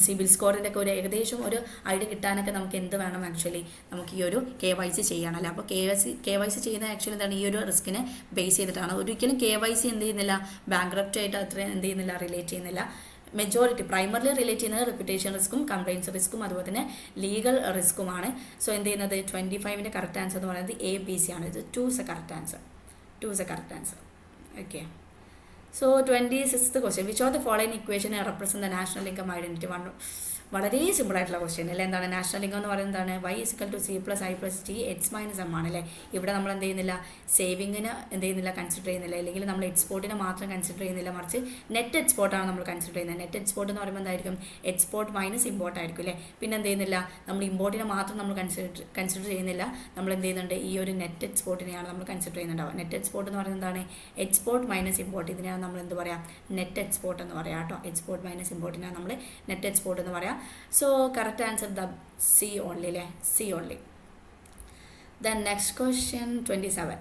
സിബിൽ സ്കോറിൻ്റെ ഒക്കെ ഒരു ഏകദേശം ഒരു ഐഡിയ കിട്ടാനൊക്കെ നമുക്ക് എന്ത് വേണം, ആക്ച്വലി നമുക്ക് ഈ ഒരു KYC ചെയ്യണമല്ലോ. അപ്പോൾ KYC ചെയ്യുന്ന ആക്ച്വലി എന്താണ്, ഈ ഒരു റിസ്കിനെ ബേസ് ചെയ്തിട്ടാണ്. ഒരിക്കലും KYC എന്ത് ചെയ്യുന്നില്ല, ബാങ്ക്രപ്റ്റ് ആയിട്ട് അത്രയും എന്ത് ചെയ്യുന്നില്ല, റിലേറ്റ് ചെയ്യുന്നില്ല. മെജോറിറ്റി പ്രൈമറിലി റിലേറ്റ് ചെയ്യുന്നത് റെപ്യൂട്ടേഷൻ റിസ്ക്കും കംപ്ലയിൻസ് റിസ്ക്കും അതുപോലെ തന്നെ ലീഗൽ റിസ്ക്കുമാണ്. സോ എന്ത് ചെയ്യുന്നത് 25ൻ്റെ കറക്റ്റ് ആൻസർ എന്ന് പറയുന്നത് ABC ആണ്. ഇത് 2 is a correct answer. Okay. So 26th question, which of the following equation represent the national income identity? വളരെ സിമ്പിളായിട്ടുള്ള ക്വസ്റ്റ്യൻ അല്ലേ. എന്താണ് നാഷണൽ ഇൻകം എന്ന് പറയുന്നത്, എന്താണ് Y=C+I+T X-M ആണല്ലേ. ഇവിടെ നമ്മൾ എന്ത് ചെയ്യുന്നില്ല, സേവിങ്ങിന് എന്ത് ചെയ്യുന്നില്ല, കൺസിഡർ ചെയ്യുന്നില്ല, അല്ലെങ്കിൽ നമ്മൾ എക്സ്പോർട്ടിനെ മാത്രം കൺസിഡർ ചെയ്യുന്നില്ല, മറിച്ച് നെറ്റ് എക്സ്പോർട്ടാണ് നമ്മൾ കൺസിഡർ ചെയ്യുന്നത്. നെറ്റ് എക്സ്പോർട്ട് എന്ന് പറയുമ്പോൾ എന്തായിരിക്കും, എക്സ്പോർട്ട് മൈനസ് ഇമ്പോർട്ട് ആയിരിക്കും അല്ലേ. പിന്നെ എന്ത് ചെയ്യുന്നില്ല, നമ്മൾ ഇമ്പോർട്ടിനെ മാത്രം നമ്മൾ കൺസിഡർ ചെയ്യുന്നില്ല, നമ്മൾ എന്ത് ചെയ്യുന്നുണ്ട്, ഈ ഒരു നെറ്റ് എക്സ്പോർട്ടിനെയാണ് നമ്മൾ കൺസിഡർ ചെയ്യുന്നുണ്ടാവുക. നെറ്റ് എക്സ്പോർട്ട് എന്ന് പറയുന്നത് എന്താണ്, എക്സ്പോർട്ട് മൈനസ് ഇമ്പോർട്ട്, ഇതിനെയാണ് നമ്മൾ എന്ത് പറയാം, നെറ്റ് എക്സ്പോർട്ട് എന്ന് പറയാം കേട്ടോ. എക്സ്പോർട്ട് മൈനസ് ഇമ്പോർട്ടിനാണ് നമ്മൾ നെറ്റ് എക്സ്പോർട്ട് എന്ന് പറയാം. So correct answer the C only, C only. Then next question 27.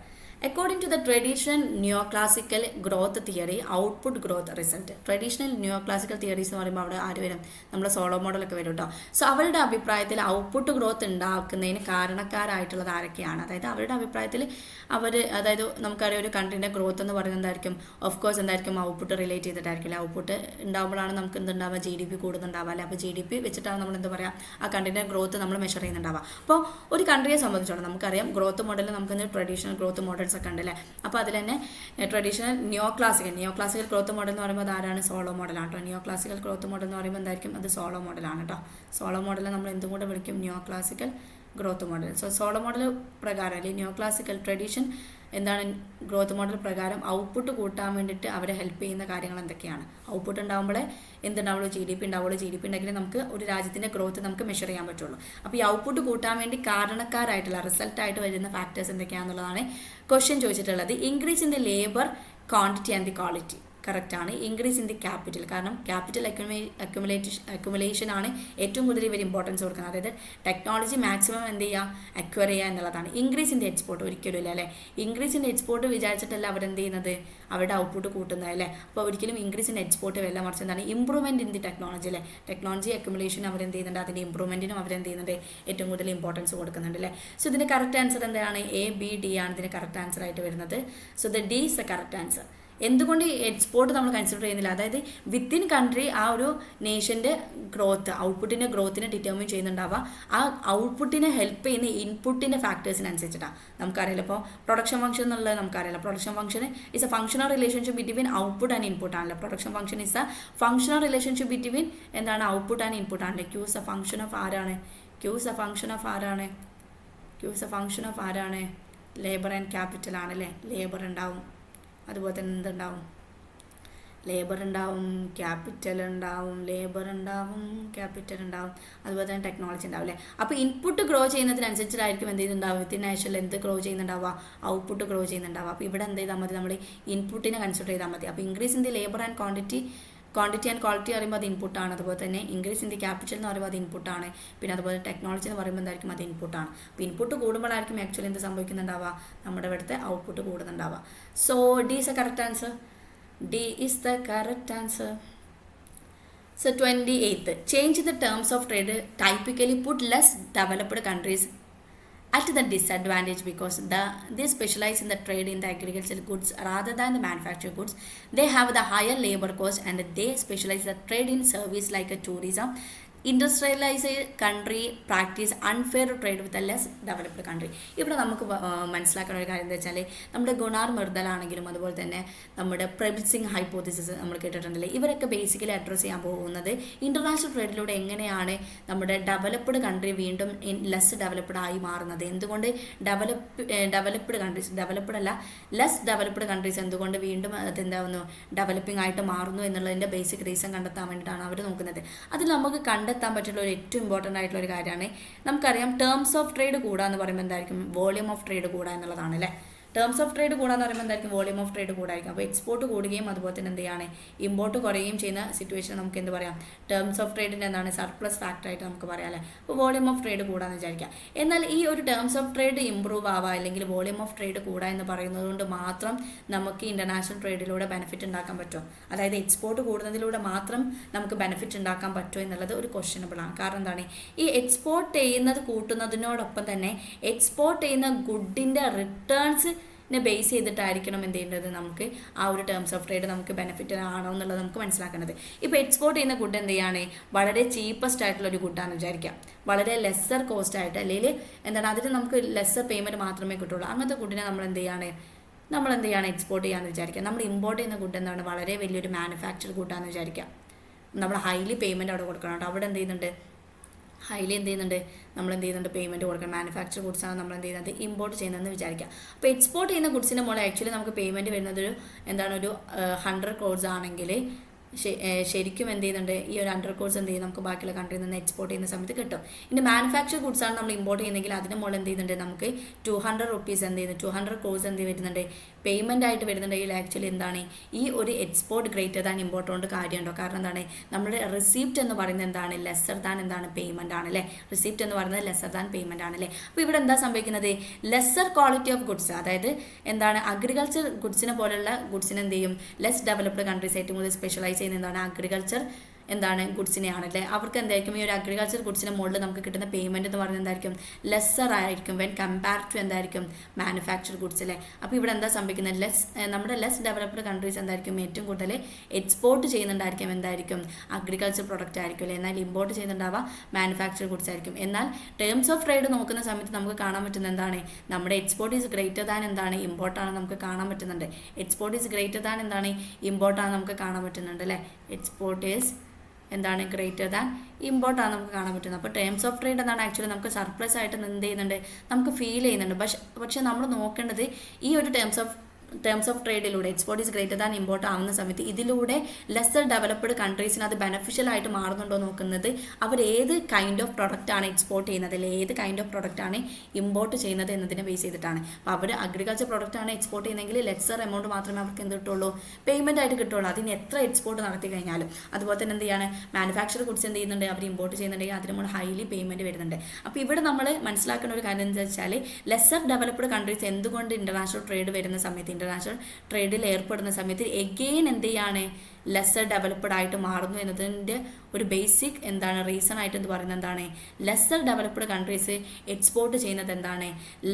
According to the traditional neoclassical growth theory, output growth result. Traditional neoclassical theories എന്ന് പറയുമ്പോൾ അവിടെ ആര് വരും, നമ്മുടെ സോളോ മോഡലൊക്കെ വരും കേട്ടോ. സോ അവരുടെ അഭിപ്രായത്തിൽ ഔട്ട്പുട്ട് ഗ്രോത്ത് ഉണ്ടാക്കുന്നതിന് കാരണക്കാരായിട്ടുള്ളത് ആരൊക്കെയാണ്, അതായത് അവരുടെ അഭിപ്രായത്തിൽ അതായത് നമുക്കറിയാം ഒരു കൺട്രീൻ്റെ ഗ്രോത്ത് എന്ന് പറയുന്നത് എന്തായിരിക്കും, ഓഫ് കോഴ്സ് എന്തായിരിക്കും, ഔട്ട്പുട്ട് റിലേറ്റ് ചെയ്തിട്ടായിരിക്കും. ഔട്ട്പുട്ട് ഉണ്ടാകുമ്പോഴാണ് നമുക്ക് എന്തുണ്ടാവുക, GDP കൂടുന്നുണ്ടാവുക അല്ലേ. അപ്പോൾ GDP വെച്ചിട്ടാണ് നമ്മൾ എന്താ പറയുക, ആ കൺട്രീൻ്റെ ഗ്രോത്ത് നമ്മൾ മെഷർ ചെയ്യുന്നുണ്ടാവുക. അപ്പോൾ ഒരു കൺട്രിയെ സംബന്ധിച്ചോളം നമുക്കറിയാം ഗ്രോത്ത് മോഡൽ നമുക്ക് ട്രഡീഷണൽ ഗ്രോത്ത് മോഡൽ ഒക്കെ ഉണ്ടല്ലേ. അപ്പോൾ അതിൽ തന്നെ ട്രഡീഷണൽ നിയോക്ലാസിക്കൽ ഗ്രോത്ത് മോഡൽ എന്ന് പറയുമ്പോൾ ആരാണ്, സോളോ മോഡലാണ് കേട്ടോ. നിയോക്ലാസിക്കൽ ഗ്രോത്ത് മോഡൽ എന്ന് പറയുമ്പോൾ എന്തായിരിക്കും, അത് സോളോ മോഡലാണ് കേട്ടോ. സോളോ മോഡൽ നമ്മൾ എന്തും കൂടെ വിളിക്കും, neoclassical growth model. So Solow model പ്രകാരം അല്ലെങ്കിൽ നിയോക്ലാസിക്കൽ ട്രഡീഷൻ എന്താണ്, ഗ്രോത്ത് മോഡൽ പ്രകാരം ഔട്ട്പുട്ട് കൂട്ടാൻ വേണ്ടിയിട്ട് അവരെ ഹെൽപ്പ് ചെയ്യുന്ന കാര്യങ്ങൾ എന്തൊക്കെയാണ്. ഔട്ട്പുട്ട് ഉണ്ടാകുമ്പോഴേ എന്തുണ്ടാവുള്ളൂ, GDP ഉണ്ടാവുള്ളൂ. GDP ഉണ്ടെങ്കിൽ നമുക്ക് ഒരു രാജ്യത്തിൻ്റെ ഗ്രോത്ത് നമുക്ക് മെഷർ ചെയ്യാൻ പറ്റുള്ളൂ. അപ്പോൾ ഈ ഔട്ട്പുട്ട് കൂട്ടാൻ വേണ്ടി കാരണക്കാരായിട്ടുള്ള റിസൾട്ടായിട്ട് വരുന്ന ഫാക്ടേഴ്സ് എന്തൊക്കെയാണെന്നുള്ളതാണ് ക്വസ്റ്റ്യൻ ചോദിച്ചിട്ടുള്ളത്. Increase in the labour quantity and the quality കറക്റ്റാണ്. ഇൻക്രീസ് ഇൻ ദി ക്യാപിറ്റൽ, കാരണം ക്യാപിറ്റൽ അക്യുമുലേഷൻ ആണ് ഏറ്റവും കൂടുതൽ ഇവർ ഇമ്പോർട്ടൻസ് കൊടുക്കുന്നത്. അതായത് ടെക്നോളജി മാക്സിമം എന്ത് ചെയ്യുക, അക്വയർ ചെയ്യുക എന്നുള്ളതാണ്. ഇൻക്രീസ് ഇൻ ദി എക്സ്പോർട്ട് ഒരിക്കലും ഇല്ല അല്ലേ. ഇൻക്രീസ് ഇൻ എക്സ്പോർട്ട് വിചാരിച്ചിട്ടല്ല അവരെന്ത് ചെയ്യുന്നത്, അവരുടെ ഔട്ട്പുട്ട് കൂട്ടുന്നത് അല്ലേ. അപ്പോൾ ഒരിക്കലും ഇൻക്രീസ് ഇൻ എക്സ്പോർട്ട് വല്ല, മറിച്ച് എന്താണ് ഇമ്പ്രൂവ്മെൻറ്റ് ഇൻ ദി ടെക്നോളജി അല്ലേ. ടെക്നോളജി അക്യുമുലേഷൻ അവരെന്ത് ചെയ്യുന്നുണ്ട്, അതിൻ്റെ ഇമ്പ്രൂവ്മെൻറ്റിനും അവരെന്ത് ചെയ്യുന്നുണ്ട്, ഏറ്റവും കൂടുതൽ ഇമ്പോർട്ടൻസ് കൊടുക്കുന്നുണ്ട് അല്ലേ. സോ ഇതിൻ്റെ കറക്റ്റ് ആൻസർ എന്താണ്, A, B, D ആണ് ഇതിൻ്റെ കറക്റ്റ് ആൻസർ ആയിട്ട് വരുന്നത്. So the D is the correct answer. എന്തുകൊണ്ട് എക്സ്പോർട്ട് നമ്മൾ കൺസിഡർ ചെയ്യുന്നില്ല, അതായത് വിത്തിൻ കൺട്രി ആ ഒരു നേഷൻ്റെ ഗ്രോത്ത് ഔട്ട്പുട്ടിൻ്റെ ഗ്രോത്തിനെ ഡിറ്റർമിൻ ചെയ്യുന്നുണ്ടാവുക ആ ഔട്ട്പുട്ടിനെ ഹെൽപ്പ് ചെയ്യുന്ന ഇൻപുട്ടിൻ്റെ ഫാക്ടേഴ്സിനനുസരിച്ചിട്ടാണ്. നമുക്കറിയില്ല ഇപ്പോൾ പ്രൊഡക്ഷൻ ഫംഗ്ഷൻ എന്നുള്ളത് നമുക്കറിയില്ല. Production function is a functional relationship between output and input ആണല്ലോ. Production function is a functional relationship between എന്താണ് ഔട്ട്പുട്ട് ആൻഡ് ഇൻപുട്ട് ആണല്ലേ. Q is a function of ആരാണ്, ലേബർ ആൻഡ് ക്യാപിറ്റൽ ആണല്ലേ. ലേബർ ഉണ്ടാവും, അതുപോലെ തന്നെ എന്തുണ്ടാവും, ലേബർ ഉണ്ടാവും, ക്യാപിറ്റൽ ഉണ്ടാവും, അതുപോലെ തന്നെ ടെക്നോളജി ഉണ്ടാവും അല്ലേ. അപ്പോൾ ഇൻപുട്ട് ഗ്രോ ചെയ്യുന്നതിനനുസരിച്ചിട്ടായിരിക്കും എന്ത് ചെയ്യുന്നുണ്ടാവും വിത്തിൻ നാഷണൽ എന്ത് ഗ്രോ ചെയ്യുന്നുണ്ടാവുക, ഔട്ട്പുട്ട് ഗ്രോ ചെയ്യുന്നുണ്ടാവുക. അപ്പോൾ ഇവിടെ എന്ത് ചെയ്താൽ മതി, നമ്മൾ ഇൻപുട്ടിനെ കൺസിഡർ ചെയ്താൽ മതി. അപ്പോൾ increase in the labour and quantity and quality പറയുമ്പോൾ അത് ഇൻപുട്ടാണ്. അതുപോലെ തന്നെ ഇൻക്രീസ് ഇൻ ദി ക്യാപിറ്റൽ എന്ന് പറയുമ്പോൾ അത് ഇൻപുട്ടാണ്. പിന്നെ അതുപോലെ ടെക്നോളജി എന്ന് പറയുമ്പോൾ എന്തായിരിക്കും, അത് ഇൻപുട്ടാണ്. അപ്പോൾ ഇൻപുട്ട് കൂടുമ്പോഴായിരിക്കും ആക്ച്വലി എന്ത് സംഭവിക്കുന്നുണ്ടാവുക, നമ്മുടെ ഇവിടുത്തെ ഔട്ട്പുട്ട് കൂടുന്നുണ്ടാവുക. So D is a correct answer. D is the correct answer. So 28th, change the terms of trade typically put less developed countries at the disadvantage because they specialize in the trade in the agricultural goods rather than the manufactured goods. They have the higher labor cost and they specialize the trade in service like a tourism. Industrialised country practice unfair trade with a less developed country. ഇവിടെ നമുക്ക് മനസ്സിലാക്കുന്ന ഒരു കാര്യം എന്താ വെച്ചാൽ നമ്മുടെ ഗുണാർ മിർദലാണെങ്കിലും അതുപോലെ തന്നെ നമ്മുടെ പ്രഭിത് സിംഗ് ഹൈപ്പോത്തിസിസ് നമ്മൾ കേട്ടിട്ടുണ്ടല്ലേ, ഇവരൊക്കെ ബേസിക്കലി അഡ്രസ്സ് ചെയ്യാൻ പോകുന്നത് ഇൻ്റർനാഷണൽ ട്രേഡിലൂടെ എങ്ങനെയാണ് നമ്മുടെ ഡെവലപ്ഡ് കൺട്രി വീണ്ടും ലെസ് ഡെവലപ്ഡ് ആയി മാറുന്നത്, എന്തുകൊണ്ട് ഡെവലപ്ഡ് കൺട്രീസ് ഡെവലപ്ഡ് അല്ല ലെസ് ഡെവലപ്ഡ് കൺട്രീസ് എന്തുകൊണ്ട് വീണ്ടും അതെന്താവുന്നു ഡെവലപ്പിംഗ് ആയിട്ട് മാറുന്നു എന്നുള്ളതിൻ്റെ ബേസിക് റീസൺ കണ്ടെത്താൻ വേണ്ടിയിട്ടാണ് അവർ നോക്കുന്നത്. അതിൽ നമുക്ക് കണ്ടെത്താൻ പറ്റുള്ള ഒരു ഏറ്റവും ഇമ്പോർട്ടൻ്റ് ആയിട്ടുള്ള ഒരു കാര്യമാണ്, നമുക്കറിയാം ടേംസ് ഓഫ് ട്രേഡ് കൂടാന്ന് പറയുമ്പോൾ എന്തായിരിക്കും, വോളിയം ഓഫ് ട്രേഡ് കൂടാ എന്നുള്ളതാണ് അല്ലേ. ടേംസ് ഓഫ് ട്രേഡ് കൂടാന്ന് പറയുമ്പോൾ എന്തായിരിക്കും, വോളിയം ഓഫ് ട്രേഡ് കൂടായിരിക്കും. അപ്പോൾ എക്സ്പോർട്ട് കൂടുകയും അതുപോലെ തന്നെ എന്ത് ചെയ്യാണ് ഇമ്പോർട്ട് കുറയുകയും ചെയ്യുന്ന സിറ്റുവേഷൻ നമുക്ക് എന്ത് പറയാം, ടേംസ് ഓഫ് ട്രേഡിൻ്റെ എന്താണ് സർപ്ലസ് ഫാക്ടറായിട്ട് നമുക്ക് പറയാം അല്ലേ. അപ്പോൾ വോളിയം ഓഫ് ട്രേഡ് കൂടാന്ന് വിചാരിക്കാം. എന്നാൽ ഈ ഒരു ടേംസ് ഓഫ് ട്രേഡ് ഇമ്പ്രൂവ് ആവുക അല്ലെങ്കിൽ വോളിയം ഓഫ് ട്രേഡ് കൂടാ എന്ന് പറയുന്നത് കൊണ്ട് മാത്രം നമുക്ക് ഇൻ്റർനാഷണൽ ട്രേഡിലൂടെ ബെനിഫിറ്റ് ഉണ്ടാക്കാൻ പറ്റുമോ, അതായത് എക്സ്പോർട്ട് കൂടുന്നതിലൂടെ മാത്രം നമുക്ക് ബെനിഫിറ്റ് ഉണ്ടാക്കാൻ പറ്റുമോ എന്നുള്ളത് ഒരു ക്വസ്റ്റ്യനബിൾ ആണ്. കാരണം എന്താണ്, ഈ എക്സ്പോർട്ട് ചെയ്യുന്നത് കൂട്ടുന്നതിനോടൊപ്പം തന്നെ എക്സ്പോർട്ട് ചെയ്യുന്ന ഗുഡിൻ്റെ റിട്ടേൺസ് ബേസ് ചെയ്തിട്ടായിരിക്കണം എന്ത് ചെയ്യേണ്ടത്, നമുക്ക് ആ ഒരു ടേംസ് ഓഫ് ട്രേഡ് നമുക്ക് ബെനിഫിറ്റ് ആണോ എന്നുള്ളത് നമുക്ക് മനസ്സിലാക്കേണ്ടത്. ഇപ്പോൾ എക്സ്പോർട്ട് ചെയ്യുന്ന ഗുഡ് എന്ത് ചെയ്യാണ്, വളരെ ചീപ്പസ്റ്റ് ആയിട്ടുള്ള ഒരു ഗുഡാണെന്ന് വിചാരിക്കാം, വളരെ ലെസ്സർ കോസ്റ്റ് ആയിട്ട്, അല്ലെങ്കിൽ എന്താണ് അതിന് നമുക്ക് ലെസ്സർ പേയ്മെൻറ്റ് മാത്രമേ കിട്ടുള്ളൂ. അങ്ങനത്തെ ഗുഡിനെ നമ്മൾ എന്ത് ചെയ്യാണ് എക്സ്പോർട്ട് ചെയ്യാമെന്ന് വിചാരിക്കുക. നമ്മൾ ഇമ്പോർട്ട് ചെയ്യുന്ന ഗുഡ് എന്താണ്, വളരെ വലിയൊരു മാനുഫാക്ചർ ഗുഡാണെന്ന് വിചാരിക്കാം. നമ്മൾ ഹൈലി പേയ്മെൻറ്റ് അവിടെ കൊടുക്കണം കേട്ടോ. അവിടെ എന്ത് ചെയ്യുന്നുണ്ട്, നമ്മൾ എന്ത് ചെയ്യുന്നുണ്ട് പേയ്മെൻറ്റ് കൊടുക്കണം. മാനുഫാക്ചർ ഗുഡ്സാണ് നമ്മൾ എന്ത് ചെയ്യുന്നത് ഇമ്പോർട്ട് ചെയ്യുന്നതെന്ന് വിചാരിക്കുക. അപ്പോൾ എക്സ്പോർട്ട് ചെയ്യുന്ന ഗുഡ്സിൻ്റെ മുകളിൽ ആക്ച്വലി നമുക്ക് പേയ്മെൻറ്റ് വരുന്നത് ഒരു 100 crores ആണെങ്കിൽ ശരിക്കും എന്ത് ചെയ്യുന്നുണ്ട്, ഈ ഒരു 100 crores എന്ത് ചെയ്യും, നമുക്ക് ബാക്കിയുള്ള കൺട്രിയിൽ നിന്ന് എക്സ്പോർട്ട് ചെയ്യുന്ന സമയത്ത് കിട്ടും. ഇനി മാനുഫാക്ചർ ഗുഡ്സ് ആണ് നമ്മൾ ഇമ്പോർട്ട് ചെയ്യുന്നെങ്കിൽ അതിന് മുകളിൽ എന്ത് ചെയ്യുന്നുണ്ട്, നമുക്ക് 200 rupees എന്ത് ചെയ്യുന്നു, 200 crores എന്ത് വരുന്നുണ്ട് പേയ്മെൻ്റ് ആയിട്ട് വരുന്നുണ്ടെങ്കിൽ ആക്ച്വലി എന്താണ് ഈ ഒരു എക്സ്പോർട്ട് ഗ്രേറ്റർ ദാൻ ഇമ്പോർട്ട് കൊണ്ട് കാര്യമുണ്ടോ. കാരണം എന്താണ്, നമ്മുടെ റിസീപ്റ്റ് എന്ന് പറയുന്നത് എന്താണ്, ലെസ്സർ ദാൻ എന്താണ് പേയ്മെൻ്റ് ആണ് അല്ലേ. റിസീപ്റ്റ് എന്ന് പറയുന്നത് ലെസ്സർ ദാൻ പേയ്മെൻ്റ് ആണ് അല്ലേ. അപ്പോൾ ഇവിടെ എന്താ സംഭവിക്കുന്നത്, ലെസ്സർ ക്വാളിറ്റി ഓഫ് ഗുഡ്സ്, അതായത് എന്താണ് അഗ്രികൾച്ചർ ഗുഡ്സിനെ പോലുള്ള ഗുഡ്സിന് എന്ത് ചെയ്യും, ലെസ് ഡെവലപ്ഡ് കൺട്രീസ് ഏറ്റവും കൂടുതൽ സ്പെഷ്യലൈസ് ചെയ്യുന്ന എന്താണ് അഗ്രികൾച്ചർ ഗുഡ്സിനെയാണല്ലേ. അവർക്ക് എന്തായിരിക്കും ഈ ഒരു അഗ്രികൾച്ചർ ഗുഡ്സിന് മുകളിൽ നമുക്ക് കിട്ടുന്ന പേയ്മെൻറ്റ് എന്ന് പറയുന്നത് എന്തായിരിക്കും, ലെസ്സർ ആയിരിക്കും വെൻ കമ്പയർ ടു എന്തായിരിക്കും മാനുഫാക്ചർ ഗുഡ്സ് അല്ലേ. അപ്പോൾ ഇവിടെ എന്താ സംഭവിക്കുന്നത്, നമ്മുടെ ലെസ് ഡെവലപ്ഡ് കൺട്രീസ് എന്തായിരിക്കും ഏറ്റവും കൂടുതൽ എക്സ്പോർട്ട് ചെയ്യുന്നുണ്ടായിരിക്കും എന്തായിരിക്കും അഗ്രികൾച്ചർ പ്രൊഡക്റ്റ് ആയിരിക്കും അല്ലേ. എന്നാൽ ഇമ്പോർട്ട് ചെയ്യുന്നുണ്ടാവുക മാനുഫാക്ചർ ഗുഡ്സ് ആയിരിക്കും. എന്നാൽ ടേംസ് ഓഫ് ട്രേഡ് നോക്കുന്ന സമയത്ത് നമുക്ക് കാണാൻ പറ്റുന്ന എന്താണ്, നമ്മുടെ എക്സ്പോർട്ട് ഈസ് ഗ്രേറ്റർ ദാൻ എന്താണ് ഇമ്പോർട്ടാണ് നമുക്ക് കാണാൻ പറ്റുന്നുണ്ട്. എക്സ്പോർട്ട് ഈസ് ഗ്രേറ്റർ ദാൻ എന്താണ് ഇമ്പോർട്ടാണ് നമുക്ക് കാണാൻ പറ്റുന്നുണ്ട് അല്ലേ. എക്സ്പോർട്ട് ഈസ് എന്താണ് ഗ്രേറ്റർ ദാൻ ഇമ്പോർട്ടാണ് നമുക്ക് കാണാൻ പറ്റുന്നത്. അപ്പോൾ ടേംസ് ഓഫ് ട്രേഡ് എന്താണ് ആക്ച്വലി നമുക്ക് സർപ്ലസ് ആയിട്ട് എന്ത് ചെയ്യുന്നുണ്ട്, നമുക്ക് ഫീൽ ചെയ്യുന്നുണ്ട്. പക്ഷേ നമ്മൾ നോക്കേണ്ടത് ഈ ഒരു ടേംസ് ഓഫ് ട്രേഡിലൂടെ export is greater than import ആവുന്ന സമയത്ത് ഇതിലൂടെ ലെസ്സർ ഡെവലപ്ഡ് കൺട്രീസിന് അത് ബെനഫിഷ്യൽ ആയിട്ട് മാറുന്നുണ്ടോ നോക്കുന്നത്, അവർ ഏത് കൈൻഡ് ഓഫ് പ്രൊഡക്റ്റ് ആണ് എക്സ്പോർട്ട് ചെയ്യുന്നത് അല്ലെങ്കിൽ ഏത് കൈൻഡ് ഓഫ് പ്രൊഡക്റ്റ് ആണ് ഇമ്പോർട്ട് ചെയ്യുന്നത് എന്നതിനെ ബേസ് ചെയ്തിട്ടാണ്. അപ്പോൾ അവർ അഗ്രികൾച്ചർ പ്രൊഡക്റ്റ് ആണ് എക്സ്പോർട്ട് ചെയ്യുന്നതെങ്കിൽ ലെസ്സർ എമൗണ്ട് മാത്രമേ അവർക്ക് എന്ത് കിട്ടുള്ളൂ, പേയ്മെൻ്റ് ആയിട്ട് കിട്ടുള്ളൂ. അതിന് എത്ര എക്സ്പോർട്ട് നടത്തി കഴിഞ്ഞാലും. അതുപോലെ തന്നെ എന്ത് ചെയ്യാണ് മാനുഫാക്ചർ ഗുഡ്സ് എന്ത് ചെയ്യുന്നുണ്ട്, അവർ ഇമ്പോർട്ട് ചെയ്യുന്നുണ്ടെങ്കിൽ അതിന് നമ്മൾ ഹൈലി പേയ്മെൻറ്റ് വരുന്നുണ്ട്. അപ്പോൾ ഇവിടെ നമ്മൾ മനസ്സിലാക്കുന്ന ഒരു കാര്യം എന്താ വെച്ചാൽ ലെസ്സർ ഡെവലപ്ഡ് കൺട്രീസ് എന്തുകൊണ്ട് ഇൻ്റർനാഷണൽ ട്രേഡ് വരുന്ന സമയത്ത് ഇൻ്റർനാഷണൽ ട്രേഡിൽ ഏർപ്പെടുന്ന സമയത്ത് എഗെയിൻ എന്ത് ചെയ്യാണ് ലെസ്സർ ഡെവലപ്ഡ് ആയിട്ട് മാറുന്നു എന്നതിൻ്റെ ഒരു ബേസിക് എന്താണ് റീസൺ ആയിട്ട് എന്ന് പറയുന്നത് എന്താണ്, ലെസ്സർ ഡെവലപ്ഡ് കൺട്രീസ് എക്സ്പോർട്ട് ചെയ്യുന്നത് എന്താണ്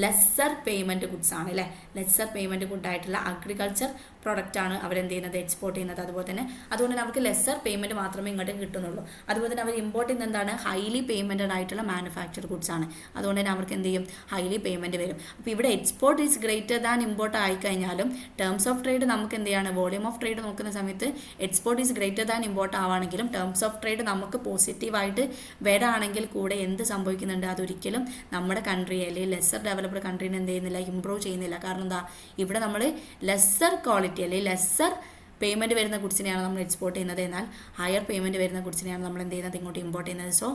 ലെസ്സർ പേയ്മെൻറ്റ് ഗുഡ്സ് ആണ് അല്ലേ. ലെസ്സർ പേയ്മെൻറ്റ് ഗുഡായിട്ടുള്ള അഗ്രികൾച്ചർ പ്രൊഡക്റ്റ് ആണ് അവരെന്ത് ചെയ്യുന്നത് എക്സ്പോർട്ട് ചെയ്യുന്നത്. അതുപോലെ തന്നെ അതുകൊണ്ട് തന്നെ അവർക്ക് ലെസ്സർ പേയ്മെൻറ്റ് മാത്രമേ ഇങ്ങോട്ട് കിട്ടുന്നുള്ളൂ. അതുപോലെ തന്നെ അവർ ഇമ്പോർട്ട് ചെയ്യുന്നത് എന്താണ് ഹൈലി പേയ്മെൻറ്റഡ് ആയിട്ടുള്ള മാനുഫാക്ചർ ഗുഡ്സ് ആണ്. അതുകൊണ്ട് തന്നെ അവർക്ക് എന്ത് ചെയ്യും ഹൈലി പേയ്മെൻറ്റ് വരും. അപ്പോൾ ഇവിടെ export is greater than import ആയിക്കഴിഞ്ഞാലും ടേംസ് ഓഫ് ട്രേഡ് നമുക്ക് എന്ത് ചെയ്യാണ് വോളിയം ഓഫ് ട്രേഡ് നോക്കുന്ന സമയത്ത് export is greater than import ആവുകയാണെങ്കിലും ടേംസ് ഓഫ് ട്രേഡ് നമുക്ക് പോസിറ്റീവായിട്ട് വരാണെങ്കിൽ കൂടെ എന്ത് സംഭവിക്കുന്നുണ്ട്, അതൊരിക്കലും നമ്മുടെ കൺട്രി അല്ലെങ്കിൽ ലെസ്സർ ഡെവലപ്ഡ് കൺട്രീനെ എന്ത് ചെയ്യുന്നില്ല ഇമ്പ്രൂവ് ചെയ്യുന്നില്ല. കാരണം എന്താ, ഇവിടെ നമ്മൾ ലെസ്സർ ക്വാളിറ്റി അല്ലെങ്കിൽ ലെസ്സർ പേയ്മെൻറ്റ് വരുന്ന ഗുഡ്സിനെയാണ് നമ്മൾ എക്സ്പോർട്ട് ചെയ്യുന്നത്, എന്നാൽ ഹയർ പേയ്മെൻറ്റ് വരുന്ന ഗുഡ്സിനെയാണ് നമ്മൾ എന്ത് ചെയ്യുന്നത് ഇങ്ങോട്ട് ഇമ്പോർട്ട് ചെയ്യുന്നത്. So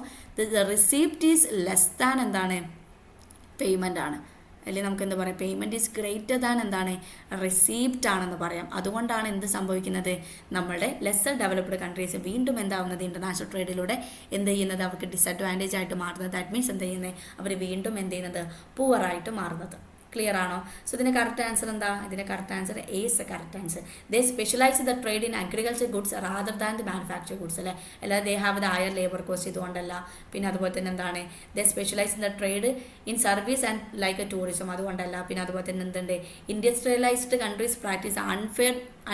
the receipt is less than എന്താണ് പേയ്മെൻ്റ് ആണ്, അല്ലെങ്കിൽ നമുക്ക് എന്താ പറയുക പേയ്മെൻറ്റ് ഈസ് ഗ്രേറ്റർ ദാൻ എന്താണ് റിസീപ്റ്റ് ആണെന്ന് പറയാം. അതുകൊണ്ടാണ് എന്ത് സംഭവിക്കുന്നത്, നമ്മളുടെ ലെസ്സർ ഡെവലപ്ഡ് കൺട്രീസ് വീണ്ടും എന്താവുന്നത് ഇൻ്റർനാഷണൽ ട്രേഡിലൂടെ എന്ത് ചെയ്യുന്നത് അവർക്ക് ഡിസഡ്വാൻറ്റേജ് ആയിട്ട് മാറുന്നത്. ദാറ്റ് മീൻസ് എന്ത് ചെയ്യുന്നത് അവർ വീണ്ടും എന്ത് ചെയ്യുന്നത് പുവറായിട്ട് മാറുന്നത്. ക്ലിയർ ആണോ? സോ ഇതിൻ്റെ കറക്റ്റ് ആൻസർ എന്താ? ഇതിൻ്റെ correct answer A is A correct answer. They specialise the trade in agriculture goods rather than the manufacture goods അല്ലേ, അല്ലാതെ they have the higher labour cost ഇതുകൊണ്ടല്ല. പിന്നെ അതുപോലെ തന്നെ എന്താണ് they specialise in the trade in service and like a tourism അതുകൊണ്ടല്ല. പിന്നെ അതുപോലെ തന്നെ എന്തുണ്ട് industrialised countries practice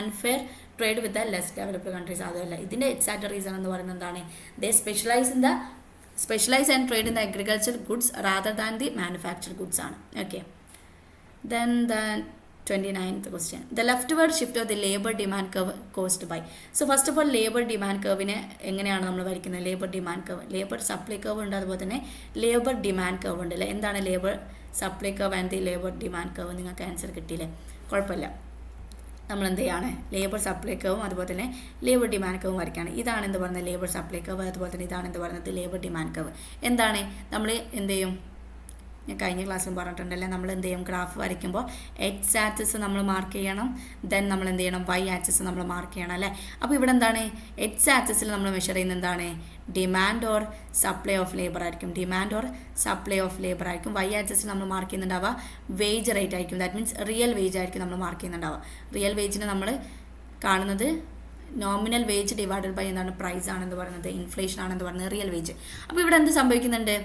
unfair trade with the less developed countries അതല്ല. ഇതിൻ്റെ എക്സാക്ട് റീസൺ എന്ന് പറയുന്നത് എന്താണ്, they specialise and trade in the agriculture goods rather than the manufacture goods ആണ്. Okay. Then the 29th question. The leftward shift of the labor demand curve caused by. So first of all labor demand curve-നെ എങ്ങനെയാണ് നമ്മൾ വരയ്ക്കുന്നത്? Labour demand curve, labour supply curve ഉണ്ട്, അതുപോലെ തന്നെ labour demand curve ഉണ്ട് അല്ലേ. എന്താണ് labour supply curve and the labour demand curve? നിങ്ങൾക്ക് ആൻസർ കിട്ടിയില്ലേ, കുഴപ്പമില്ല. നമ്മൾ എന്ത് ചെയ്യാണ് ലേബർ സപ്ലൈ കർവും അതുപോലെ തന്നെ ലേബർ ഡിമാൻഡ് കർവും വരയ്ക്കുകയാണ്. ഇതാണ് എന്ത് പറയുന്നത് ലേബർ സപ്ലൈ കർവ്, അതുപോലെ തന്നെ ഇതാണ് എന്ത് പറയുന്നത് ലേബർ ഡിമാൻഡ് കർവ്. എന്താണ് നമ്മൾ എന്ത് ചെയ്യും, ഞാൻ കഴിഞ്ഞ ക്ലാസ്സിലും പറഞ്ഞിട്ടുണ്ടല്ലേ, നമ്മൾ എന്ത് ചെയ്യും ഗ്രാഫ് വരയ്ക്കുമ്പോൾ എക്സ് ആക്സിസ് നമ്മൾ മാർക്ക് ചെയ്യണം, ദെൻ നമ്മൾ എന്ത് ചെയ്യണം വൈ ആക്സിസ് നമ്മൾ മാർക്ക് ചെയ്യണം അല്ലേ. അപ്പോൾ ഇവിടെ എന്താണ് എക്സ് ആക്സിസിൽ നമ്മൾ മെഷർ ചെയ്യുന്നത് എന്താണ് demand or supply of labour ആയിരിക്കും, demand or supply of labour ആയിരിക്കും. വൈ ആക്സിസിൽ നമ്മൾ മാർക്ക് ചെയ്യുന്നുണ്ടാവുക വേജ് റേറ്റ് ആയിരിക്കും, ദാറ്റ് മീൻസ് റിയൽ വേജ് ആയിരിക്കും നമ്മൾ മാർക്ക് ചെയ്യുന്നുണ്ടാവുക. റിയൽ വേജിന് നമ്മൾ കാണുന്നത് നോമിനൽ വേജ് ഡിവൈഡഡ് ബൈ എന്താണ് പ്രൈസ് ആണെന്ന് പറയുന്നത്, ഇൻഫ്ലേഷൻ ആണെന്ന് പറയുന്നത് റിയൽ വേജ്. അപ്പോൾ ഇവിടെ എന്ത് സംഭവിക്കുന്നുണ്ട്,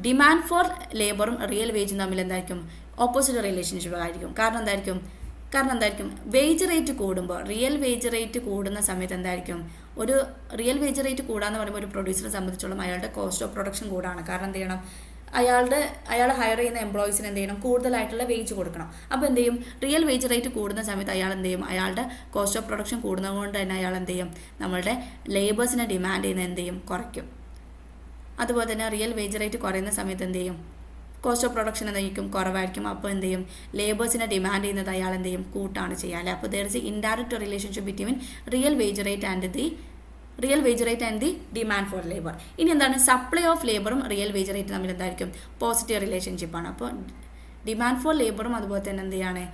ഡിമാൻഡ് ഫോർ ലേബറും റിയൽ വേജും തമ്മിൽ എന്തായിരിക്കും ഓപ്പോസിറ്റ് റിലേഷൻഷിപ്പ് ആയിരിക്കും. കാരണം എന്തായിരിക്കും വേജ് റേറ്റ് കൂടുമ്പോൾ റിയൽ വേജ് റേറ്റ് കൂടുന്ന സമയത്ത് എന്തായിരിക്കും ഒരു റിയൽ വേജ് റേറ്റ് കൂടാന്ന് പറയുമ്പോൾ ഒരു പ്രൊഡ്യൂസറെ സംബന്ധിച്ചോളം അയാളുടെ കോസ്റ്റ് ഓഫ് പ്രൊഡക്ഷൻ കൂടാണ്. കാരണം എന്ത് ചെയ്യണം അയാൾ ഹയർ ചെയ്യുന്ന എംപ്ലോയീസിന് എന്ത് ചെയ്യണം കൂടുതലായിട്ടുള്ള വേജ് കൊടുക്കണം. അപ്പോൾ എന്ത് ചെയ്യും റിയൽ വേജ് റേറ്റ് കൂടുന്ന സമയത്ത് അയാൾ എന്ത് ചെയ്യും അയാളുടെ കോസ്റ്റ് ഓഫ് പ്രൊഡക്ഷൻ കൂടുന്നതുകൊണ്ട് തന്നെ അയാൾ എന്ത് ചെയ്യും നമ്മളുടെ ലേബേഴ്സിനെ ഡിമാൻഡ് ചെയ്യുന്ന എന്ത് ചെയ്യും കുറയ്ക്കും. അതുപോലെ തന്നെ റിയൽ വേജ് റേറ്റ് കുറയുന്ന സമയത്ത് എന്ത് ചെയ്യും കോസ്റ്റ് ഓഫ് പ്രൊഡക്ഷൻ എന്തായിരിക്കും കുറവായിരിക്കും. അപ്പോൾ എന്ത് ചെയ്യും ലേബേഴ്സിനെ ഡിമാൻഡ് ചെയ്യുന്നത് അയാൾ എന്ത് ചെയ്യും കൂട്ടാണ് ചെയ്യുക അല്ലേ. അപ്പോൾ there is a indirect relationship between real wage rate and the demand for labour. ഇനി എന്താണ് സപ്ലൈ ഓഫ് ലേബറും റിയൽ വേജ് റേറ്റ് തമ്മിൽ എന്തായിരിക്കും പോസിറ്റീവ് റിലേഷൻഷിപ്പാണ്. അപ്പോൾ ഡിമാൻഡ് ഫോർ ലേബറും അതുപോലെ തന്നെ എന്ത് ചെയ്യാണ്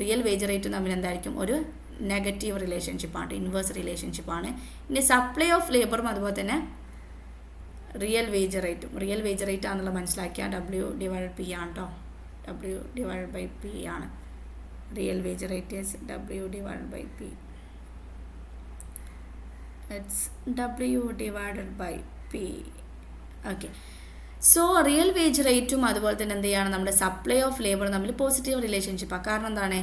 റിയൽ വേജ് റേറ്റും തമ്മിൽ എന്തായിരിക്കും ഒരു നെഗറ്റീവ് റിലേഷൻഷിപ്പാണ്, ഇൻവേഴ്സ് റിലേഷൻഷിപ്പാണ്. ഇനി സപ്ലൈ ഓഫ് ലേബറും അതുപോലെ തന്നെ റിയൽ വേജ് റേറ്റ് ആണെന്നുള്ള മനസ്സിലാക്കിയാൽ W/P ആണ് കേട്ടോ, W/P ആണ് real wage rate is W/P, it's W/P. Okay. So real wage റേറ്റും അതുപോലെ തന്നെ എന്ത് ചെയ്യാണ് നമ്മുടെ സപ്ലൈ ഓഫ് ലേബറും തമ്മിൽ പോസിറ്റീവ് റിലേഷൻഷിപ്പാണ്. കാരണം എന്താണ്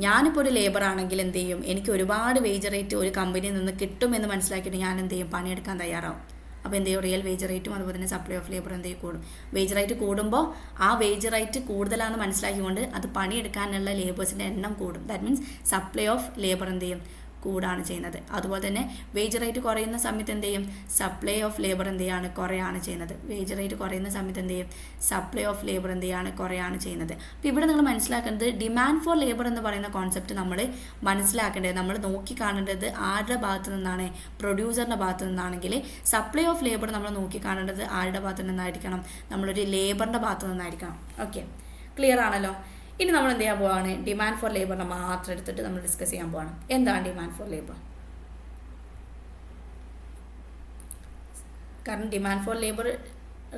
ഞാനിപ്പോൾ ഒരു ലേബർ ആണെങ്കിൽ എന്ത് ചെയ്യും എനിക്ക് ഒരുപാട് വേജ് റേറ്റ് ഒരു കമ്പനിയിൽ നിന്ന് കിട്ടുമെന്ന് മനസ്സിലാക്കിയിട്ട് ഞാൻ എന്ത് ചെയ്യും പണിയെടുക്കാൻ തയ്യാറാവും. അപ്പോൾ എന്ത് ചെയ്യും റിയൽ വേജ് റേറ്റും അതുപോലെ തന്നെ സപ്ലൈ ഓഫ് ലേബർ എന്ത് ചെയ്യും കൂടും. വേജ് റേറ്റ് കൂടുമ്പോൾ ആ വേജ് റേറ്റ് കൂടുതലാണെന്ന് മനസ്സിലാക്കിക്കൊണ്ട് അത് പണിയെടുക്കാനുള്ള ലേബേഴ്സിൻ്റെ എണ്ണം കൂടും. That means supply of labour എന്ത് ചെയ്യും കൂടാണ് ചെയ്യുന്നത്. അതുപോലെ തന്നെ വേജ് റേറ്റ് കുറയുന്ന സമയത്ത് എന്ത് ചെയ്യും സപ്ലൈ ഓഫ് ലേബർ എന്ത് ചെയ്യാണ് കുറയാണ് ചെയ്യുന്നത്. വേജ് റേറ്റ് കുറയുന്ന സമയത്ത് എന്ത് ചെയ്യും സപ്ലൈ ഓഫ് ലേബർ എന്ത് ചെയ്യാണ് കുറയാണ് ചെയ്യുന്നത്. അപ്പോൾ ഇവിടെ നിങ്ങൾ മനസ്സിലാക്കേണ്ടത് ഡിമാൻഡ് ഫോർ ലേബർ എന്ന് പറയുന്ന കോൺസെപ്റ്റ് നമ്മൾ മനസ്സിലാക്കേണ്ടത് നമ്മൾ നോക്കി കാണേണ്ടത് ആരുടെ ഭാഗത്തു നിന്നാണ് പ്രൊഡ്യൂസറിൻ്റെ ഭാഗത്തു നിന്നാണെങ്കിൽ സപ്ലൈ ഓഫ് ലേബർ നമ്മൾ നോക്കി കാണേണ്ടത് ആരുടെ ഭാഗത്തു നിന്നായിരിക്കണം നമ്മളൊരു ലേബറിൻ്റെ ഭാഗത്തു നിന്നായിരിക്കണം. ഓക്കെ, ക്ലിയർ ആണല്ലോ. ഇനി നമ്മൾ എന്ത് ചെയ്യാൻ പോവാണ് ഡിമാൻഡ് ഫോർ ലേബറിനെ മാത്രം എടുത്തിട്ട് നമ്മൾ ഡിസ്കസ് ചെയ്യാൻ പോവാണ്. എന്താണ് ഡിമാൻഡ് ഫോർ ലേബർ? കാരണം ഡിമാൻഡ് ഫോർ ലേബർ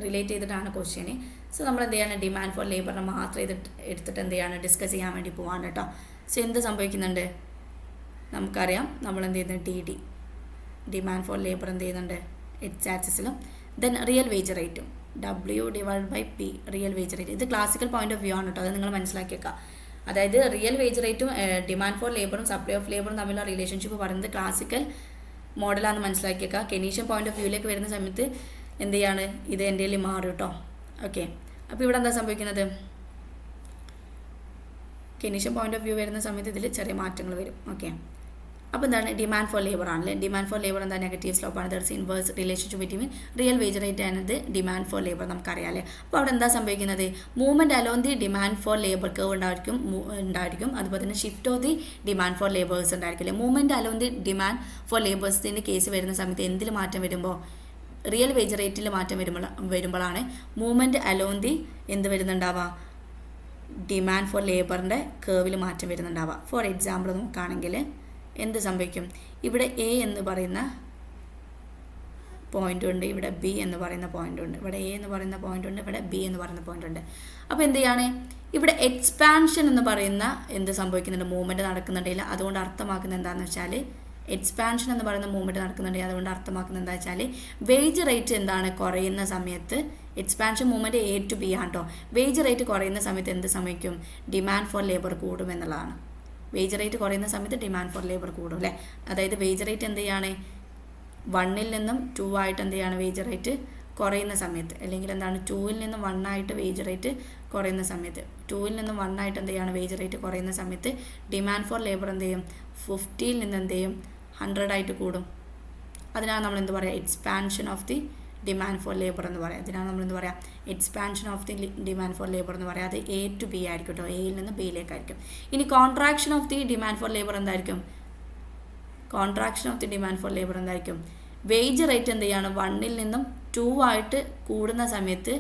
റിലേറ്റ് ചെയ്തിട്ടാണ് ക്വസ്റ്റ്യന്. സോ നമ്മൾ എന്ത് ചെയ്യാണ് ഡിമാൻഡ് ഫോർ ലേബറിനെ മാത്രം എടുത്തിട്ട് എന്ത് ചെയ്യാണ് ഡിസ്കസ് ചെയ്യാൻ വേണ്ടി പോവാണ് കേട്ടോ. സോ എന്ത് സംഭവിക്കുന്നുണ്ട് നമുക്കറിയാം, നമ്മൾ എന്ത് ചെയ്യുന്നത് ഡിമാൻഡ് ഫോർ ലേബർ എന്ത് ചെയ്യുന്നുണ്ട് എക്സ് ആക്സിസിലും ദെൻ റിയൽ വേജ് റേറ്റും W/P റിയൽ വേജ് റേറ്റ്. ഇത് ക്ലാസിക്കൽ പോയിന്റ് ഓഫ് വ്യൂ ആണ് കേട്ടോ, അത് നിങ്ങൾ മനസ്സിലാക്കിയേക്കാം. അതായത് റിയൽ വേജ് റേറ്റും ഡിമാൻഡ് ഫോർ ലേബറും സപ്ലൈ ഓഫ് ലേബറും തമ്മിലുള്ള റിലേഷൻഷിപ്പ് പറയുന്നത് ക്ലാസിക്കൽ മോഡലാണെന്ന് മനസ്സിലാക്കിയേക്കാം. കെനീഷ്യൻ പോയിന്റ് ഓഫ് വ്യൂയിലേക്ക് വരുന്ന സമയത്ത് എന്ത് ചെയ്യാണ് ഇത് എൻ്റെ കയ്യിൽ മാറും കേട്ടോ. ഓക്കെ, അപ്പോൾ ഇവിടെ എന്താ സംഭവിക്കുന്നത് കെനീഷ്യൻ പോയിന്റ് ഓഫ് വ്യൂ വരുന്ന സമയത്ത് ഇതിൽ ചെറിയ മാറ്റങ്ങൾ വരും. ഓക്കെ, അപ്പോൾ എന്താണ് ഡിമാൻഡ് ഫോർ ലേബർ ആണല്ലേ. ഡിമാൻഡ് ഫോർ ലേബർ എന്താ നെഗറ്റീവ് സ്ലോപ്പാണ്. There is inverse relationship between real wage rate and demand for labour നമുക്കറിയാം അല്ലേ. അപ്പോൾ അവിടെ എന്താ സംഭവിക്കുന്നത്, movement along the demand for labour curve ഉണ്ടായിരിക്കും. അതുപോലെ തന്നെ shift of the demand for labours ഉണ്ടായിരിക്കും അല്ലേ. Movement along the demand for ലേബേഴ്സിൻ്റെ കേസ് വരുന്ന സമയത്ത് എന്തിൽ മാറ്റം വരുമ്പോൾ, റിയൽ വേജ് റേറ്റിൽ മാറ്റം വരുമ്പോഴാണ് മൂവ്മെൻറ്റ് അലോൺ ദി എന്ത് വരുന്നുണ്ടാവുക, ഡിമാൻഡ് ഫോർ ലേബറിൻ്റെ കേർവിൽ മാറ്റം വരുന്നുണ്ടാവുക. ഫോർ എക്സാമ്പിൾ നോക്കുകയാണെങ്കിൽ എന്ത് സംഭവിക്കും, ഇവിടെ എ എന്ന് പറയുന്ന പോയിൻ്റ് ഉണ്ട്, ഇവിടെ ബി എന്ന് പറയുന്ന പോയിൻ്റ് ഉണ്ട്, ഇവിടെ എ എന്ന് പറയുന്ന പോയിൻ്റ് ഉണ്ട്, ഇവിടെ ബി എന്ന് പറയുന്ന പോയിൻ്റ് ഉണ്ട്. അപ്പോൾ എന്ത് ചെയ്യാണ്, ഇവിടെ എക്സ്പാൻഷൻ എന്ന് പറയുന്ന എന്ത് സംഭവിക്കുന്നുണ്ട്, മൂവ്മെൻറ്റ് നടക്കുന്നുണ്ടെങ്കിൽ അതുകൊണ്ട് അർത്ഥമാക്കുന്നത് എന്താണെന്ന് വെച്ചാൽ, എക്സ്പാൻഷൻ എന്ന് പറയുന്ന മൂവ്മെൻറ്റ് നടക്കുന്നുണ്ടെങ്കിൽ അതുകൊണ്ട് അർത്ഥമാക്കുന്നത് എന്താ വെച്ചാൽ വേജ് റേറ്റ് എന്താണ് കുറയുന്ന സമയത്ത്, expansion movement A to B ആണ് കേട്ടോ. വേജ് റേറ്റ് കുറയുന്ന സമയത്ത് എന്ത് സംഭവിക്കും, ഡിമാൻഡ് ഫോർ ലേബർ കൂടും എന്നുള്ളതാണ്. വേജ് റേറ്റ് കുറയുന്ന സമയത്ത് ഡിമാൻഡ് ഫോർ ലേബർ കൂടും അല്ലേ. അതായത് വേജ് റേറ്റ് എന്ത് ചെയ്യാണ്, 1ൽ നിന്നും 2 ആയിട്ട് എന്ത് ചെയ്യാണ് വേജ് റേറ്റ് കുറയുന്ന സമയത്ത്, അല്ലെങ്കിൽ എന്താണ് 2ൽ നിന്നും 1 ആയിട്ട് വേജ് റേറ്റ് കുറയുന്ന സമയത്ത്, 2ൽ നിന്നും 1 ആയിട്ട് എന്ത് ചെയ്യാണ് വേജ് റേറ്റ് കുറയുന്ന സമയത്ത് ഡിമാൻഡ് ഫോർ ലേബർ എന്ത് ചെയ്യും, 50ൽ നിന്ന് എന്ത് ചെയ്യും 100 ആയിട്ട് കൂടും. അതിനാണ് നമ്മൾ എന്ത് പറയുക, expansion of the demand for labour എന്ന് പറയാം. ഇതിനാണ് നമ്മൾ എന്ത് പറയുക, expansion of the demand for labour എന്ന് പറയാം. അത് എ ടു ബി ആയിരിക്കും കേട്ടോ, എയിൽ നിന്ന് ബിയിലേക്കായിരിക്കും. ഇനി contraction of the demand for labour എന്തായിരിക്കും, contraction of the demand for labour എന്തായിരിക്കും, വേജ് റേറ്റ് എന്ത് ചെയ്യാണ് 1ൽ നിന്നും 2 ആയിട്ട് കൂടുന്ന സമയത്ത്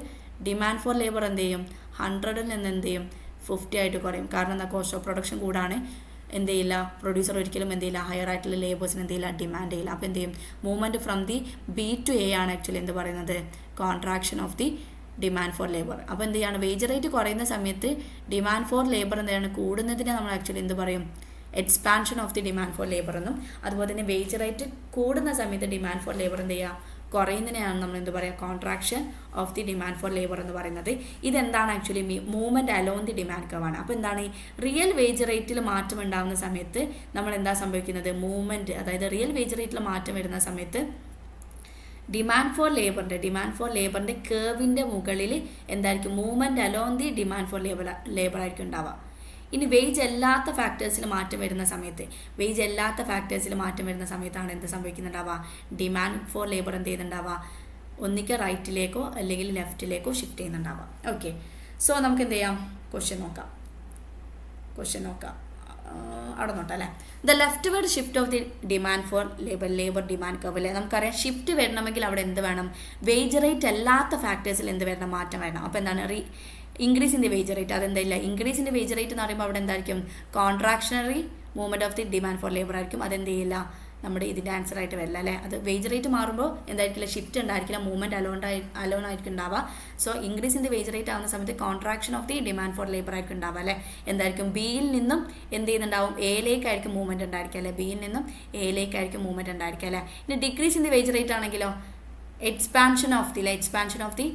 ഡിമാൻഡ് ഫോർ ലേബർ എന്ത് ചെയ്യും 100ൽ നിന്ന് എന്ത് ചെയ്യും 50 ആയിട്ട് കുറയും. കാരണം എന്താ, കോസ്റ്റ് ഓഫ് പ്രൊഡക്ഷൻ കൂടാണ്, എന്ത് ചെയ്യില്ല, പ്രൊഡ്യൂസർ ഒരിക്കലും എന്ത് ചെയ്യില്ല, ഹയർ ആയിട്ടുള്ള ലേബേഴ്സിന് എന്ത് ചെയ്യില്ല, ഡിമാൻഡ് ചെയ്യില്ല. അപ്പോൾ എന്ത് ചെയ്യും, movement from the B to A ആണ് ആക്ച്വലി എന്ത് പറയുന്നത്, contraction of the demand for labour. അപ്പോൾ എന്ത് ചെയ്യാണ്, വേജ് റേറ്റ് കുറയുന്ന സമയത്ത് ഡിമാൻഡ് ഫോർ ലേബർ എന്താണ് കൂടുന്നതിനെ നമ്മൾ ആക്ച്വലി എന്ത് പറയും, expansion of the demand for labour എന്നും. അതുപോലെ തന്നെ വേജ് റേറ്റ് കൂടുന്ന സമയത്ത് ഡിമാൻഡ് ഫോർ ലേബർ എന്ത് ചെയ്യുക, കുറയുന്നതിനെയാണ് നമ്മൾ എന്ത് പറയുക, contraction of the demand for labour എന്ന് പറയുന്നത്. ഇതെന്താണ് actually movement along the demand കർവാണ്. അപ്പോൾ എന്താണ്, റിയൽ വേജ് റേറ്റിൽ മാറ്റം ഉണ്ടാകുന്ന സമയത്ത് നമ്മൾ എന്താ സംഭവിക്കുന്നത്, മൂവ്മെൻറ്റ്, അതായത് റിയൽ വേജ് റേറ്റിൽ മാറ്റം വരുന്ന സമയത്ത് ഡിമാൻഡ് ഫോർ ലേബറിൻ്റെ കേർവിൻ്റെ മുകളിൽ എന്തായിരിക്കും, movement along the demand for labour ആയിരിക്കും ഉണ്ടാവുക. ഇനി വേജ് അല്ലാത്ത ഫാക്ടേഴ്സിൽ മാറ്റം വരുന്ന സമയത്താണ് എന്ത് സംഭവിക്കുന്നുണ്ടാവുക, ഡിമാൻഡ് ഫോർ ലേബർ എന്ത് ചെയ്യുന്നുണ്ടാവുക, ഒന്നിക്ക് റൈറ്റിലേക്കോ അല്ലെങ്കിൽ ലെഫ്റ്റിലേക്കോ ഷിഫ്റ്റ് ചെയ്യുന്നുണ്ടാവുക. ഓക്കെ, സോ നമുക്ക് എന്ത് ചെയ്യാം, ക്വസ്റ്റ്യൻ നോക്കാം. അവിടെ നോട്ടാം അല്ലേ. The left word shift of the demand for labour demand curve അല്ലേ. നമുക്കറിയാം ഷിഫ്റ്റ് വരണമെങ്കിൽ അവിടെ എന്ത് വേണം, വേജ് റേറ്റ് അല്ലാത്ത ഫാക്ടേഴ്സിൽ എന്ത് വരണം, മാറ്റം വരണം. അപ്പോൾ എന്താണ്, increase in the wage rate. അതെന്തായില്ല, increase in the wage rate എന്ന് പറയുമ്പോൾ അവിടെ എന്തായിരിക്കും, contractionary movement of the demand for labour ആയിരിക്കും. അതെന്ത് ചെയ്യില്ല, നമ്മുടെ ഇതിൻ്റെ ആൻസർ ആയിട്ട് വരില്ല അല്ലേ. അത് വേജ് റേറ്റ് മാറുമ്പോൾ എന്തായിരിക്കില്ല, ഷിഫ്റ്റ് ഉണ്ടായിരിക്കില്ല, മൂവ്മെൻറ്റ് അലോൺ ആയിരിക്കും ഉണ്ടാവുക. So increase in the wage rate ആവുന്ന സമയത്ത് contraction of the demand for labour ആയിരിക്കും ഉണ്ടാവുക അല്ലേ. എന്തായിരിക്കും, ബിയിൽ നിന്നും എന്ത് ചെയ്യുന്നുണ്ടാവും, എയിലേക്കായിരിക്കും മൂവ്മെൻറ്റ് ഉണ്ടായിരിക്കുക അല്ലേ, ബിയിൽ നിന്നും എയിലേക്കായിരിക്കും മൂവ്മെൻറ്റ് ഉണ്ടായിരിക്കുക അല്ലേ. ഇനി decrease in the wage rate ആണെങ്കിലോ expansion of the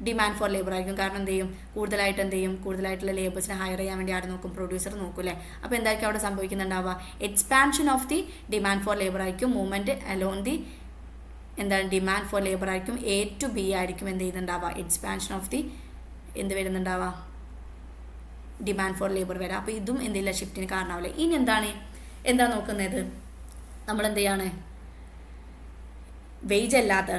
demand for labour ആയിരിക്കും. കാരണം എന്ത് ചെയ്യും, കൂടുതലായിട്ടുള്ള ലേബേഴ്സിനെ ഹയർ ചെയ്യാൻ വേണ്ടി ആരും നോക്കും, പ്രൊഡ്യൂസർ നോക്കും അല്ലേ. അപ്പോൾ എന്തായിരിക്കും അവിടെ സംഭവിക്കുന്നുണ്ടാവുക, expansion of the demand for labour ആയിരിക്കും. മൂവ്മെൻറ്റ് അലോൺ ദി എന്താണ് ഡിമാൻഡ് ഫോർ ലേബർ ആയിരിക്കും. എ ടു ബി ആയിരിക്കും എന്ത് ചെയ്യുന്നുണ്ടാവുക, എക്സ്പാൻഷൻ ഓഫ് ദി എന്ത് വരുന്നുണ്ടാവുക, ഡിമാൻഡ് ഫോർ ലേബർ വരാം. അപ്പോൾ ഇതും എന്തില്ല, ഷിഫ്റ്റിന് കാരണമാവില്ല. ഇനി എന്താ നോക്കുന്നത്, നമ്മൾ എന്ത് ചെയ്യാണ്,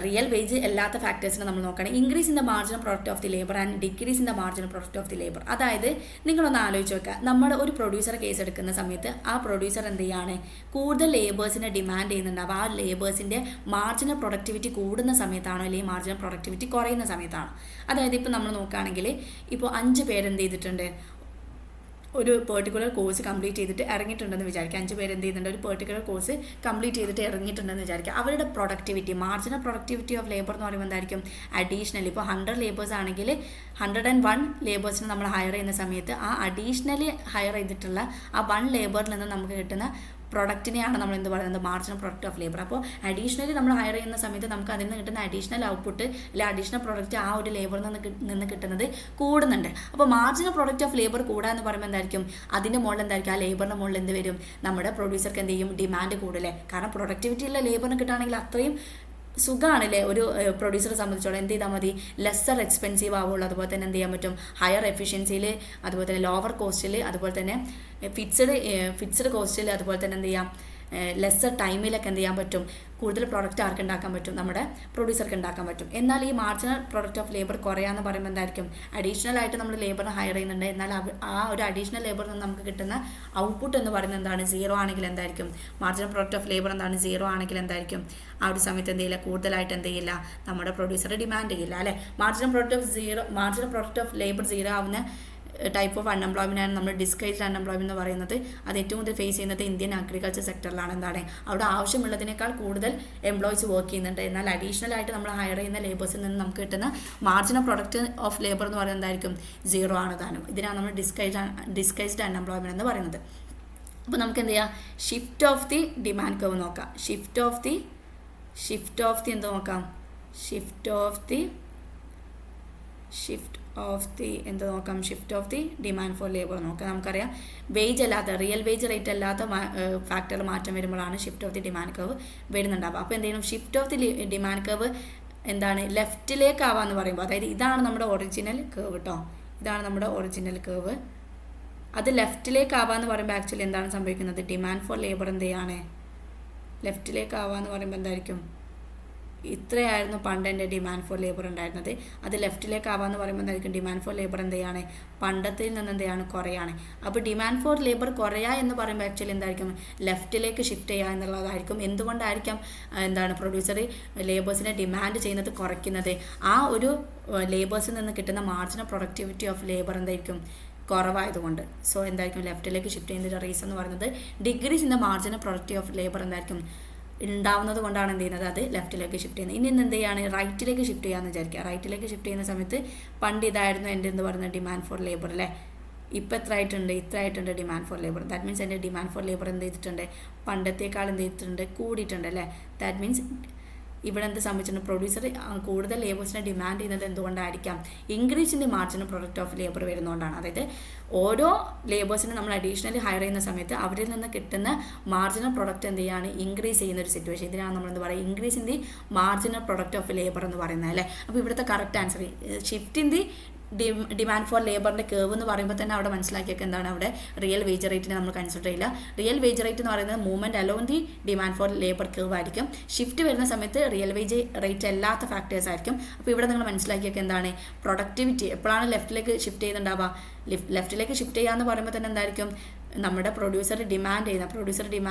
റിയൽ വേജ് അല്ലാത്ത ഫാക്ടേഴ്സിനെ നമ്മൾ നോക്കുകയാണ്. Increase in the marginal product of the labour and decrease in the marginal product of the labour. അതായത് നിങ്ങളൊന്ന് ആലോചിച്ച് നോക്കുക, നമ്മുടെ ഒരു പ്രൊഡ്യൂസർ കേസ് എടുക്കുന്ന സമയത്ത് ആ പ്രൊഡ്യൂസർ എന്ത് ചെയ്യാണ്, കൂടുതൽ ലേബേഴ്സിനെ ഡിമാൻഡ് ചെയ്യുന്നുണ്ടാവും. ആ ലേബേഴ്സിൻ്റെ മാർജിനൽ പ്രൊഡക്ടിവിറ്റി കൂടുന്ന സമയത്താണോ അല്ലെങ്കിൽ മാർജിനൽ പ്രൊഡക്ടിവിറ്റി കുറയുന്ന സമയത്താണോ. അതായത് ഇപ്പോൾ നമ്മൾ നോക്കുകയാണെങ്കിൽ ഇപ്പോൾ 5 പേര് എന്ത് ചെയ്തിട്ടുണ്ട്, ഒരു പെർട്ടിക്കുലർ കോഴ്സ് കംപ്ലീറ്റ് ചെയ്തിട്ട് ഇറങ്ങിയിട്ടുണ്ടെന്ന് വിചാരിക്കുക. 5 പേര് എന്ത് ചെയ്യുന്നുണ്ട്, ഒരു പെർട്ടിക്കുലർ കോഴ്സ് കംപ്ലീറ്റ് ചെയ്തിട്ട് ഇറങ്ങിയിട്ടുണ്ടെന്ന് വിചാരിക്കുക. അവരുടെ productivity, marginal productivity of labour എന്ന് പറയുമ്പോൾ എന്തായിരിക്കും, അഡീഷണൽ. ഇപ്പോൾ 100 ലേബേഴ്സ് ആണെങ്കിൽ 101 ലേബേഴ്സിന് നമ്മൾ ഹയർ ചെയ്യുന്ന സമയത്ത് ആ അഡീഷണലി ഹയർ ചെയ്തിട്ടുള്ള ആ 1 ലേബറിൽ നിന്ന് നമുക്ക് കിട്ടുന്ന പ്രൊഡക്റ്റിനെയാണ് നമ്മൾ എന്ത് പറയുന്നത്, മാർജിനൽ പ്രൊഡക്റ്റ് ഓഫ് ലേബർ. അപ്പോൾ അഡീഷണലി നമ്മൾ ഹയർ ചെയ്യുന്ന സമയത്ത് നമുക്ക് അതിൽ നിന്ന് കിട്ടുന്ന അഡീഷണൽ ഔട്ട്പുട്ട് അല്ലെങ്കിൽ അഡീഷണൽ പ്രൊഡക്റ്റ് ആ ഒരു ലേബറിൽ നിന്ന് കിട്ടുന്നത് കൂടുന്നുണ്ട്. അപ്പോൾ മാർജിനൽ പ്രൊഡക്റ്റ് ഓഫ് ലേബർ കൂടുക എന്ന് പറയുമ്പോൾ എന്തായിരിക്കും, അതിൻ്റെ മുകളിൽ എന്തായിരിക്കും, ആ ലേബറിൻ്റെ മുകളിൽ എന്ത് വരും, നമ്മുടെ പ്രൊഡ്യൂസർക്ക് എന്ത് ചെയ്യും, ഡിമാൻഡ് കൂടുതലേ. കാരണം പ്രൊഡക്ടിവിറ്റി ഉള്ള ലേബറിന് കിട്ടുകയാണെങ്കിൽ അത്രയും സുഖമാണല്ലേ ഒരു പ്രൊഡ്യൂസറെ സംബന്ധിച്ചോളം. എന്ത് ചെയ്താൽ മതി, ലെസ്സർ എക്സ്പെൻസീവ് ആവുള്ളൂ. അതുപോലെ തന്നെ എന്ത് ചെയ്യാൻ പറ്റും, ഹയർ എഫിഷ്യൻസിയിൽ, അതുപോലെ തന്നെ ലോവർ കോസ്റ്റിൽ, അതുപോലെ തന്നെ ഫിക്സഡ് കോസ്റ്റിൽ, അതുപോലെ തന്നെ എന്ത് ചെയ്യാം, ലെസ്സർ ടൈമിലൊക്കെ എന്ത് ചെയ്യാൻ പറ്റും, കൂടുതൽ പ്രൊഡക്റ്റ് ആർക്ക് ഉണ്ടാക്കാൻ പറ്റും, നമ്മുടെ പ്രൊഡ്യൂസർക്ക് ഉണ്ടാക്കാൻ പറ്റും. എന്നാൽ ഈ മാർജിനൽ പ്രൊഡക്റ്റ് ഓഫ് ലേബർ കുറയാന്ന് പറയുമ്പോൾ എന്തായിരിക്കും, അഡീഷണൽ ആയിട്ട് നമ്മൾ ലേബറിനെ ഹയർ ചെയ്യുന്നുണ്ട്, എന്നാൽ ആ ഒരു അഡീഷണൽ ലേബറിൽ നിന്ന് നമുക്ക് കിട്ടുന്ന ഔട്ട്പുട്ട് എന്ന് പറയുന്നത് എന്താണ്, സീറോ ആണെങ്കിൽ എന്തായിരിക്കും, മാർജിനൽ പ്രൊഡക്റ്റ് ഓഫ് ലേബർ എന്താണ്, സീറോ ആണെങ്കിൽ എന്തായിരിക്കും, ആ ഒരു സമയത്ത് എന്ത് ചെയ്യില്ല, കൂടുതലായിട്ട് എന്ത് ചെയ്യില്ല, നമ്മുടെ പ്രൊഡ്യൂസറെ ഡിമാൻഡ് ചെയ്യില്ല അല്ലേ. Marginal product of labour zero ആവുന്ന ടൈപ്പ് ഓഫ് അൺഎംപ്ലോയ്മെൻ്റ് ആണ് നമ്മൾ ഡിസ്കൈസ്ഡ് അൺഎംപ്ലോയ്മെന്റ് എന്ന് പറയുന്നത്. അത് ഏറ്റവും കൂടുതൽ ഫേസ് ചെയ്യുന്നത് ഇന്ത്യൻ അഗ്രികൾച്ചർ സെക്ടറിലാണ്. എന്താണ്, അവിടെ ആവശ്യമുള്ളതിനേക്കാൾ കൂടുതൽ എംപ്ലോയീസ് വർക്ക് ചെയ്യുന്നുണ്ട്, എന്നാൽ അഡീഷണൽ ആയിട്ട് നമ്മൾ ഹയർ ചെയ്യുന്ന ലേബേഴ്സിൽ നിന്ന് നമുക്ക് കിട്ടുന്ന മാർജിനൽ പ്രൊഡക്റ്റ് ഓഫ് ലേബർ എന്ന് പറയുന്നത് എന്തായിരിക്കും, സീറോ ആണ് താനും. ഇതിനാണ് നമ്മൾ ഡിസ്കൈസ്ഡ് അൺഎംപ്ലോയ്മെന്റ് എന്ന് പറയുന്നത്. അപ്പോൾ നമുക്ക് എന്ത് ചെയ്യാം, shift of the demand curve നോക്കാം. ഷിഫ്റ്റ് ഓഫ് ദി എന്ത് നോക്കാം, shift of the demand for labour നോക്കാം. നമുക്കറിയാം റിയൽ വേജ് റേറ്റ് അല്ലാത്ത ഫാക്ടറിൽ മാറ്റം വരുമ്പോഴാണ് shift of the demand curve വരുന്നുണ്ടാവുക. അപ്പോൾ എന്ത് ചെയ്യണം, shift of the demand curve എന്താണ്, ലെഫ്റ്റിലേക്ക് ആവാന്ന് പറയുമ്പോൾ, അതായത് ഇതാണ് നമ്മുടെ ഒറിജിനൽ കർവ് കേട്ടോ, ഇതാണ് നമ്മുടെ ഒറിജിനൽ കർവ്. അത് ലെഫ്റ്റിലേക്ക് ആവാന്ന് പറയുമ്പോൾ ആക്ച്വലി എന്താണ് സംഭവിക്കുന്നത്, ഡിമാൻഡ് ഫോർ ലേബർ എന്ത് ചെയ്യാണ്, ലെഫ്റ്റിലേക്ക് ആവാന്ന് പറയുമ്പോൾ എന്തായിരിക്കും, ഇത്രയായിരുന്നു പണ്ട് എൻ്റെ ഡിമാൻഡ് ഫോർ ലേബർ ഉണ്ടായിരുന്നത്. അത് ലെഫ്റ്റിലേക്ക് ആവാന്ന് പറയുമ്പോൾ എന്തായിരിക്കും, ഡിമാൻഡ് ഫോർ ലേബർ എന്ത് ചെയ്യാണ്, പണ്ടത്തിൽ നിന്ന് എന്ത് ചെയ്യാണ്, കുറയാണ്. അപ്പോൾ ഡിമാൻഡ് ഫോർ ലേബർ കുറയുക എന്ന് പറയുമ്പോൾ ആക്ച്വലി എന്തായിരിക്കും, ലെഫ്റ്റിലേക്ക് ഷിഫ്റ്റ് ചെയ്യുക എന്നുള്ളതായിരിക്കും. എന്തുകൊണ്ടായിരിക്കാം എന്താണ് പ്രൊഡ്യൂസർ ലേബേഴ്സിനെ ഡിമാൻഡ് ചെയ്യുന്നത് കുറയ്ക്കുന്നത്, ആ ഒരു ലേബേഴ്സിൽ നിന്ന് കിട്ടുന്ന മാർജിനൽ പ്രൊഡക്ടിവിറ്റി ഓഫ് ലേബർ എന്തായിരിക്കും, കുറവായതുകൊണ്ട്. സോ എന്തായിരിക്കും, ലെഫ്റ്റിലേക്ക് ഷിഫ്റ്റ് ചെയ്യുന്നതിൻ്റെ റീസൺ എന്ന് പറയുന്നത് degrees in the marginal productivity of labour എന്തായിരിക്കും, ഉണ്ടാവുന്നത് കൊണ്ടാണ് എന്ത് ചെയ്യുന്നത്, അത് ലെഫ്റ്റിലേക്ക് ഷിഫ്റ്റ് ചെയ്യുന്നത്. ഇനി എന്ത് ചെയ്യാണ്, റൈറ്റിലേക്ക് ഷിഫ്റ്റ് ചെയ്യാമെന്ന് വിചാരിക്കുക. റൈറ്റിലേക്ക് ഷിഫ്റ്റ് ചെയ്യുന്ന സമയത്ത് പണ്ട് ഇതായിരുന്നു എൻ്റെ എന്ന് പറയുന്നത് ഡിമാൻഡ് ഫോർ ലേബർ അല്ലേ, ഇപ്പോൾ ഇത്ര ആയിട്ടുണ്ട് demand for labour. That means എൻ്റെ ഡിമാൻഡ് ഫോർ ലേബർ എന്ത് ചെയ്തിട്ടുണ്ട്, പണ്ടത്തേക്കാൾ എന്ത് ചെയ്തിട്ടുണ്ട്, കൂടിയിട്ടുണ്ട് അല്ലേ. ദാറ്റ് മീൻസ് ഇവിടെ എന്ത് സംഭവിച്ചിട്ടുണ്ട്, പ്രൊഡ്യൂസർ കൂടുതൽ ലേബേഴ്സിനെ ഡിമാൻഡ് ചെയ്യുന്നത് എന്തുകൊണ്ടായിരിക്കാം, increase in the marginal product of labour വരുന്നതുകൊണ്ടാണ്. അതായത് ഓരോ ലേബേഴ്സിനെ നമ്മൾ അഡീഷണലി ഹയർ ചെയ്യുന്ന സമയത്ത് അവരിൽ നിന്ന് കിട്ടുന്ന മാർജിനൽ പ്രൊഡക്റ്റ് എന്ത് ചെയ്യാണ്, ഇൻക്രീസ് ചെയ്യുന്ന ഒരു സിറ്റുവേഷൻ. ഇതിനാണ് നമ്മൾ എന്ത് പറയുക, increase in the marginal product of labour എന്ന് പറയുന്നത് അല്ലേ. അപ്പോൾ ഇവിടുത്തെ correct answer shift in the demand for ലേബറിൻ്റെ കേവ് എന്ന് പറയുമ്പോൾ തന്നെ അവിടെ മനസ്സിലാക്കിയൊക്കെ എന്താണ്, അവിടെ റിയൽ വേജ് റേറ്റിനെ നമ്മൾ കൺസിഡർ ചെയ്യില്ല. റിയൽ വേജ് റേറ്റ് എന്ന് പറയുന്നത് movement along the demand for labour curve ആയിരിക്കും. ഷിഫ്റ്റ് വരുന്ന സമയത്ത് റിയൽ വേജ് റേറ്റ് അല്ലാത്ത ഫാക്ടേഴ്സ് ആയിരിക്കും. അപ്പോൾ ഇവിടെ നിങ്ങൾ മനസ്സിലാക്കിയൊക്കെ എന്താണ്, പ്രൊഡക്ടിവിറ്റി എപ്പോഴാണ് ലെഫ്റ്റിലേക്ക് ഷിഫ്റ്റ് ചെയ്യുന്നുണ്ടാവുക, ലെഫ്റ്റിലേക്ക് ഷിഫ്റ്റ് ചെയ്യുക എന്ന് പറയുമ്പോൾ തന്നെ എന്തായിരിക്കും, നമ്മുടെ പ്രൊഡ്യൂസർ ഡിമാൻഡ്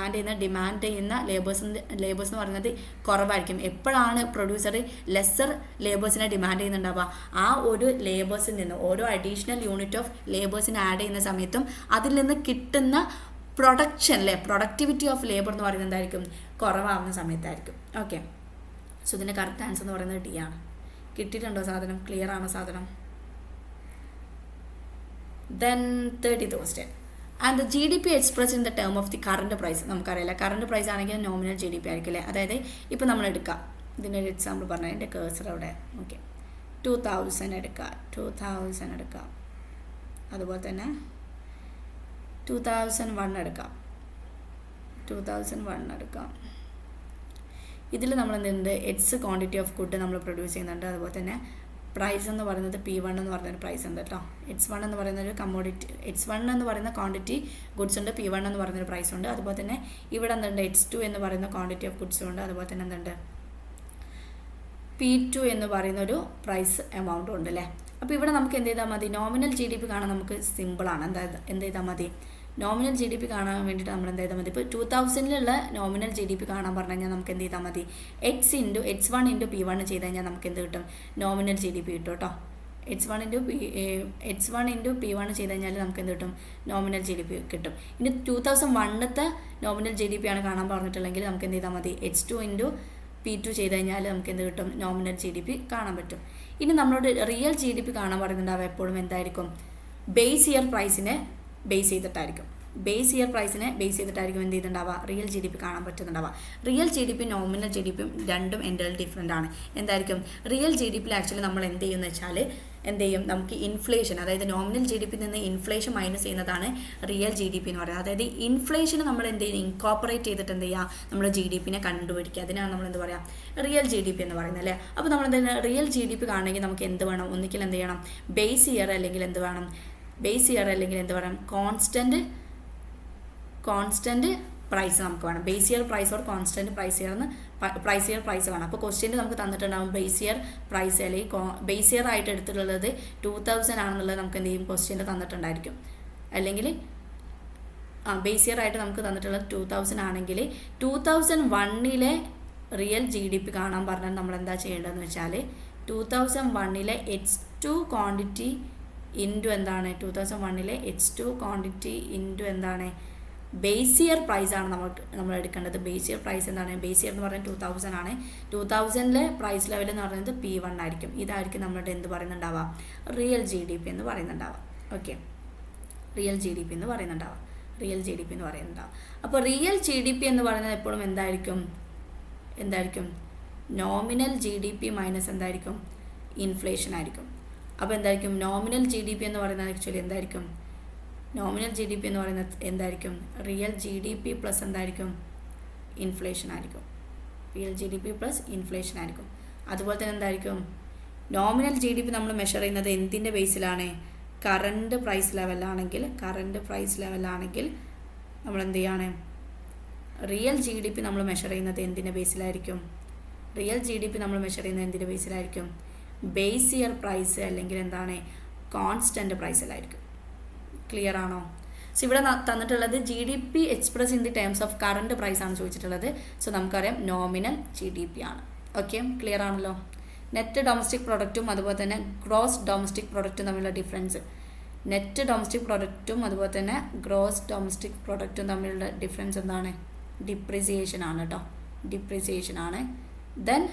ചെയ്യുന്ന ലേബേഴ്സ് എന്ന് പറയുന്നത് കുറവായിരിക്കും. എപ്പോഴാണ് പ്രൊഡ്യൂസർ ലെസ്സർ ലേബേഴ്സിനെ ഡിമാൻഡ് ചെയ്യുന്നുണ്ടാവുക, ആ ഒരു ലേബേഴ്സിൽ നിന്ന് ഓരോ അഡീഷണൽ യൂണിറ്റ് ഓഫ് ലേബേഴ്സിനെ ആഡ് ചെയ്യുന്ന സമയത്തും അതിൽ നിന്ന് കിട്ടുന്ന പ്രൊഡക്ടിവിറ്റി ഓഫ് ലേബർ എന്ന് പറയുന്നത് എന്തായിരിക്കും, കുറവാകുന്ന സമയത്തായിരിക്കും. ഓക്കെ, സോ ഇതിൻ്റെ കറക്റ്റ് ആൻസർ എന്ന് പറയുന്നത് ഡി ആണ്. കിട്ടിയിട്ടുണ്ടോ സാധനം, ക്ലിയർ ആണോ സാധനം? Then 30th question. And the GDP expressed in the term of the current price. നമുക്കറിയില്ല, കറണ്ട് പ്രൈസ് ആണെങ്കിൽ നോമിനൽ GDP ആയിരിക്കില്ലേ. അതായത് ഇപ്പോൾ നമ്മൾ എടുക്കാം, ഇതിൻ്റെ ഒരു എക്സാമ്പിൾ പറഞ്ഞാൽ എൻ്റെ കേഴ്സർ അവിടെ, ഓക്കെ, 2000 എടുക്കാം, അതുപോലെ തന്നെ 2001 എടുക്കാം. ഇതിൽ നമ്മൾ എന്തുണ്ട്, എക്സ് ക്വാണ്ടിറ്റി ഓഫ് ഗുഡ് നമ്മൾ പ്രൊഡ്യൂസ് ചെയ്യുന്നുണ്ട്. അതുപോലെ തന്നെ പ്രൈസ് എന്ന് പറയുന്നത് P1 എന്ന് പറയുന്നൊരു പ്രൈസ് ഉണ്ട് കേട്ടോ. X1 എന്ന് പറയുന്നൊരു കമ്മോഡിറ്റി, X1 എന്ന് പറയുന്ന ക്വാണ്ടിറ്റി ഗുഡ്സ് ഉണ്ട്, P1 എന്ന് പറയുന്നൊരു പ്രൈസ് ഉണ്ട്. അതുപോലെ തന്നെ ഇവിടെ എന്തുണ്ട്, X2 എന്ന് പറയുന്ന ക്വാണ്ടിറ്റി ഓഫ് ഗുഡ്സും ഉണ്ട്. അതുപോലെ തന്നെ എന്തുണ്ട്, P2 എന്ന് പറയുന്നൊരു പ്രൈസ് എമൗണ്ടും ഉണ്ട് അല്ലേ. അപ്പോൾ ഇവിടെ നമുക്ക് എന്ത് ചെയ്താൽ മതി, നോമിനൽ GDP കാണാൻ നമുക്ക് സിമ്പിളാണ്. എന്ത് ചെയ്താൽ മതി, നോമിനൽ GDP കാണാൻ വേണ്ടിയിട്ട് നമ്മൾ എന്ത് ചെയ്താൽ മതി, ഇപ്പോൾ 2000 നോമിനൽ GDP കാണാൻ പറഞ്ഞു കഴിഞ്ഞാൽ നമുക്ക് എന്ത് ചെയ്താൽ മതി, X1 × P1 ചെയ്ത് കഴിഞ്ഞാൽ നമുക്ക് എന്ത് കിട്ടും, നോമിനൽ GDP കിട്ടും കേട്ടോ. X1 × P1 ചെയ്ത് കഴിഞ്ഞാൽ നമുക്ക് എന്ത് കിട്ടും, നോമിനൽ GDP കിട്ടും. ഇനി 2001 നോമിനൽ GDP ആണ് കാണാൻ പറഞ്ഞിട്ടുണ്ടെങ്കിൽ നമുക്ക് എന്ത് ചെയ്താൽ മതി, X2 × P2 ചെയ്ത് കഴിഞ്ഞാൽ നമുക്ക് എന്ത് കിട്ടും, നോമിനൽ GDP കാണാൻ പറ്റും. ഇനി നമ്മളോട് റിയൽ GDP കാണാൻ പറയുന്നുണ്ടാവുക എപ്പോഴും എന്തായിരിക്കും, ബേസ് ഇയർ പ്രൈസിനെ ബേസ് ചെയ്തിട്ടായിരിക്കും എന്ത് ചെയ്തിട്ടുണ്ടാവുക, റിയൽ GDP കാണാൻ പറ്റുന്നുണ്ടാവുക. റിയൽ GDP നോമിനൽ GDP രണ്ടും എൻ്റെ ഡിഫറെൻ്റ് ആണ്. എന്തായിരിക്കും, റിയൽ GDP ആക്ച്വലി നമ്മൾ എന്ത് ചെയ്യുമെന്ന് വെച്ചാൽ നമുക്ക് ഇൻഫ്ലേഷൻ, അതായത് നോമിനൽ GDP നിന്ന് ഇൻഫ്ലേഷൻ മൈനസ് ചെയ്യുന്നതാണ് റിയൽ GDP എന്ന് പറയുന്നത്. അതായത് ഇൻഫ്ലേഷൻ നമ്മൾ എന്ത് ചെയ്യും, ഇൻകോപ്പറേറ്റ് ചെയ്തിട്ട് എന്ത് ചെയ്യുക, നമ്മൾ GDP കണ്ടുപിടിക്കുക. അതിനാണ് നമ്മൾ എന്ത് പറയുക, റിയൽ GDP എന്ന് പറയുന്നത് അല്ലേ. അപ്പോൾ നമ്മൾ എന്താ, റിയൽ GDP കാണണമെങ്കിൽ നമുക്ക് എന്ത് വേണം, ഒന്നിക്കൽ എന്ത് ചെയ്യണം, ബേസ് ഇയർ അല്ലെങ്കിൽ എന്ത് വേണം, കോൺസ്റ്റൻറ്റ് പ്രൈസ് നമുക്ക് വേണം. Base year price or constant price year വേണം. അപ്പോൾ ക്വസ്റ്റ്യൻ നമുക്ക് തന്നിട്ടുണ്ടാകും ബേസ് ഇയർ പ്രൈസ് അല്ലെങ്കിൽ ബേസ് ഇയർ ആയിട്ട് എടുത്തിട്ടുള്ളത് 2000 ആണെന്നുള്ളത് നമുക്ക് എന്ത് ചെയ്യും ക്വസ്റ്റ്യൻ തന്നിട്ടുണ്ടായിരിക്കും. അല്ലെങ്കിൽ ബേസ് ഇയർ ആയിട്ട് നമുക്ക് തന്നിട്ടുള്ളത് 2000 ആണെങ്കിൽ 2001 റിയൽ GDP കാണാൻ പറഞ്ഞാൽ നമ്മൾ എന്താ ചെയ്യേണ്ടതെന്ന് വെച്ചാൽ 2001 H2 ക്വാണ്ടിറ്റി ഇൻറ്റു എന്താണ് 2001 H2 ക്വാണ്ടിറ്റി ഇൻറ്റു എന്താണ് ബേസ് ഇയർ പ്രൈസ് ആണ് നമ്മൾ എടുക്കേണ്ടത്. ബേസ് ഇയർ പ്രൈസ് എന്താണ് ബേസ് ഇയർ എന്ന് പറഞ്ഞാൽ 2000 ആണ്. 2000 പ്രൈസ് ലെവൽ എന്ന് പറയുന്നത് P1 ആയിരിക്കും. ഇതായിരിക്കും നമ്മളുടെ എന്ത് പറയുന്നുണ്ടാവുക റിയൽ GDP എന്ന് പറയുന്നുണ്ടാവുക. ഓക്കെ, റിയൽ GDP എന്ന് പറയുന്നുണ്ടാവുക. അപ്പോൾ റിയൽ GDP എന്ന് പറയുന്നത് എപ്പോഴും എന്തായിരിക്കും നോമിനൽ GDP മൈനസ് എന്തായിരിക്കും ഇൻഫ്ലേഷൻ ആയിരിക്കും. അപ്പോൾ എന്തായിരിക്കും നോമിനൽ GDP എന്ന് പറയുന്നത് ആക്ച്വലി എന്തായിരിക്കും നോമിനൽ GDP എന്ന് പറയുന്നത് എന്തായിരിക്കും റിയൽ GDP പ്ലസ് എന്തായിരിക്കും ഇൻഫ്ലേഷൻ ആയിരിക്കും. അതുപോലെ തന്നെ എന്തായിരിക്കും നോമിനൽ GDP നമ്മൾ മെഷർ ചെയ്യുന്നത് എന്തിൻ്റെ ബേസിലാണ് കറണ്ട് പ്രൈസ് ലെവലാണെങ്കിൽ നമ്മൾ എന്ത് ചെയ്യാണ് റിയൽ GDP നമ്മൾ മെഷർ ചെയ്യുന്നത് എന്തിൻ്റെ ബേസിലായിരിക്കും ബേസ് ഇയർ പ്രൈസ് അല്ലെങ്കിൽ എന്താണ് കോൺസ്റ്റൻറ്റ് പ്രൈസിലായിരിക്കും. ക്ലിയർ ആണോ? സോ ഇവിടെ തന്നിട്ടുള്ളത് GDP express in the terms of current price ആണ് ചോദിച്ചിട്ടുള്ളത്. സോ നമുക്കറിയാം നോമിനൽ GDP ആണ്. ഓക്കെ, ക്ലിയർ ആണല്ലോ? നെറ്റ് ഡൊമസ്റ്റിക് പ്രൊഡക്റ്റും അതുപോലെ തന്നെ ഗ്രോസ് ഡൊമസ്റ്റിക് പ്രൊഡക്റ്റും തമ്മിലുള്ള ഡിഫറൻസ്. നെറ്റ് ഡൊമസ്റ്റിക് പ്രൊഡക്റ്റും അതുപോലെ തന്നെ ഗ്രോസ് ഡൊമസ്റ്റിക് പ്രൊഡക്റ്റും തമ്മിലുള്ള ഡിഫറൻസ് എന്താണ് ഡിപ്രിസിയേഷൻ ആണ് കേട്ടോ. ദെൻ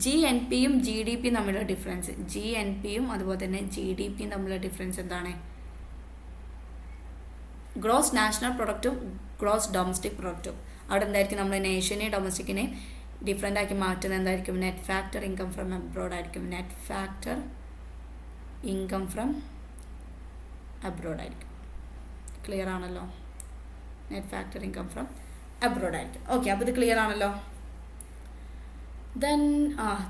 GNPയും GDP തമ്മിലുള്ള ഡിഫറൻസ്. GNPയും അതുപോലെ തന്നെ GDPയും തമ്മിലുള്ള ഡിഫറൻസ് എന്താണ് ഗ്രോസ് നാഷണൽ പ്രൊഡക്റ്റും ഗ്രോസ് ഡൊമസ്റ്റിക് പ്രൊഡക്റ്റും. അവിടെ എന്തായിരിക്കും നമ്മൾ നേഷനെയും ഡൊമസ്റ്റിക്കിനെയും ഡിഫറെൻ്റ് ആക്കി മാറ്റുന്നത് എന്തായിരിക്കും net factor income from abroad ആയിരിക്കും. ക്ലിയർ ആണല്ലോ? Net factor income from abroad ആയിരിക്കും. ഓക്കെ, അപ്പോൾ ഇത് ക്ലിയർ ആണല്ലോ? ദെൻ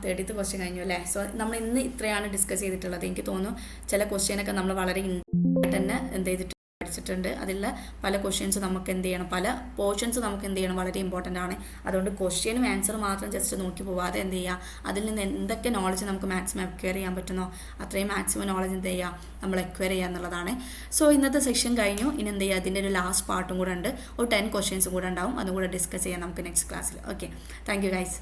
30th ക്വസ്റ്റ്യൻ കഴിഞ്ഞു അല്ലേ? സോ നമ്മൾ ഇന്ന് ഇത്രയാണ് ഡിസ്കസ് ചെയ്തിട്ടുള്ളത്. എനിക്ക് തോന്നുന്നു ചില ക്വസ്റ്റ്യനൊക്കെ നമ്മൾ വളരെ ഇൻഡെപ്റ്റ് തന്നെ എന്ത് ചെയ്തിട്ട് പഠിച്ചിട്ടുണ്ട്. അതിലുള്ള പല ക്വസ്റ്റ്യൻസ് നമുക്ക് എന്ത് ചെയ്യണം, പല പോർഷൻസ് നമുക്ക് എന്ത് ചെയ്യണം, വളരെ ഇമ്പോർട്ടൻ്റ് ആണ്. അതുകൊണ്ട് ക്വസ്റ്റ്യനും ആൻസർ മാത്രം ജസ്റ്റ് നോക്കി പോവാതെ എന്ത് ചെയ്യുക, അതിൽ നിന്ന് എന്തൊക്കെ നോളജ് നമുക്ക് മാക്സിമം അക്വയർ ചെയ്യാൻ പറ്റുന്നോ അത്രയും മാക്സിമം നോളജ് എന്ത് ചെയ്യുക നമ്മൾ അക്വയർ ചെയ്യുക എന്നുള്ളതാണ്. സോ ഇന്നത്തെ സെക്ഷൻ കഴിഞ്ഞു. ഇനി എന്ത് ചെയ്യുക, അതിൻ്റെ ഒരു ലാസ്റ്റ് പാർട്ടും കൂടെ ഉണ്ട്. ഒരു 10 ക്വസ്റ്റ്യൻസും കൂടെ ഉണ്ടാവും. അതും കൂടെ ഡിസ്കസ് ചെയ്യാം നമുക്ക് നെക്സ്റ്റ് ക്ലാസ്സിൽ. Okay, thank you guys.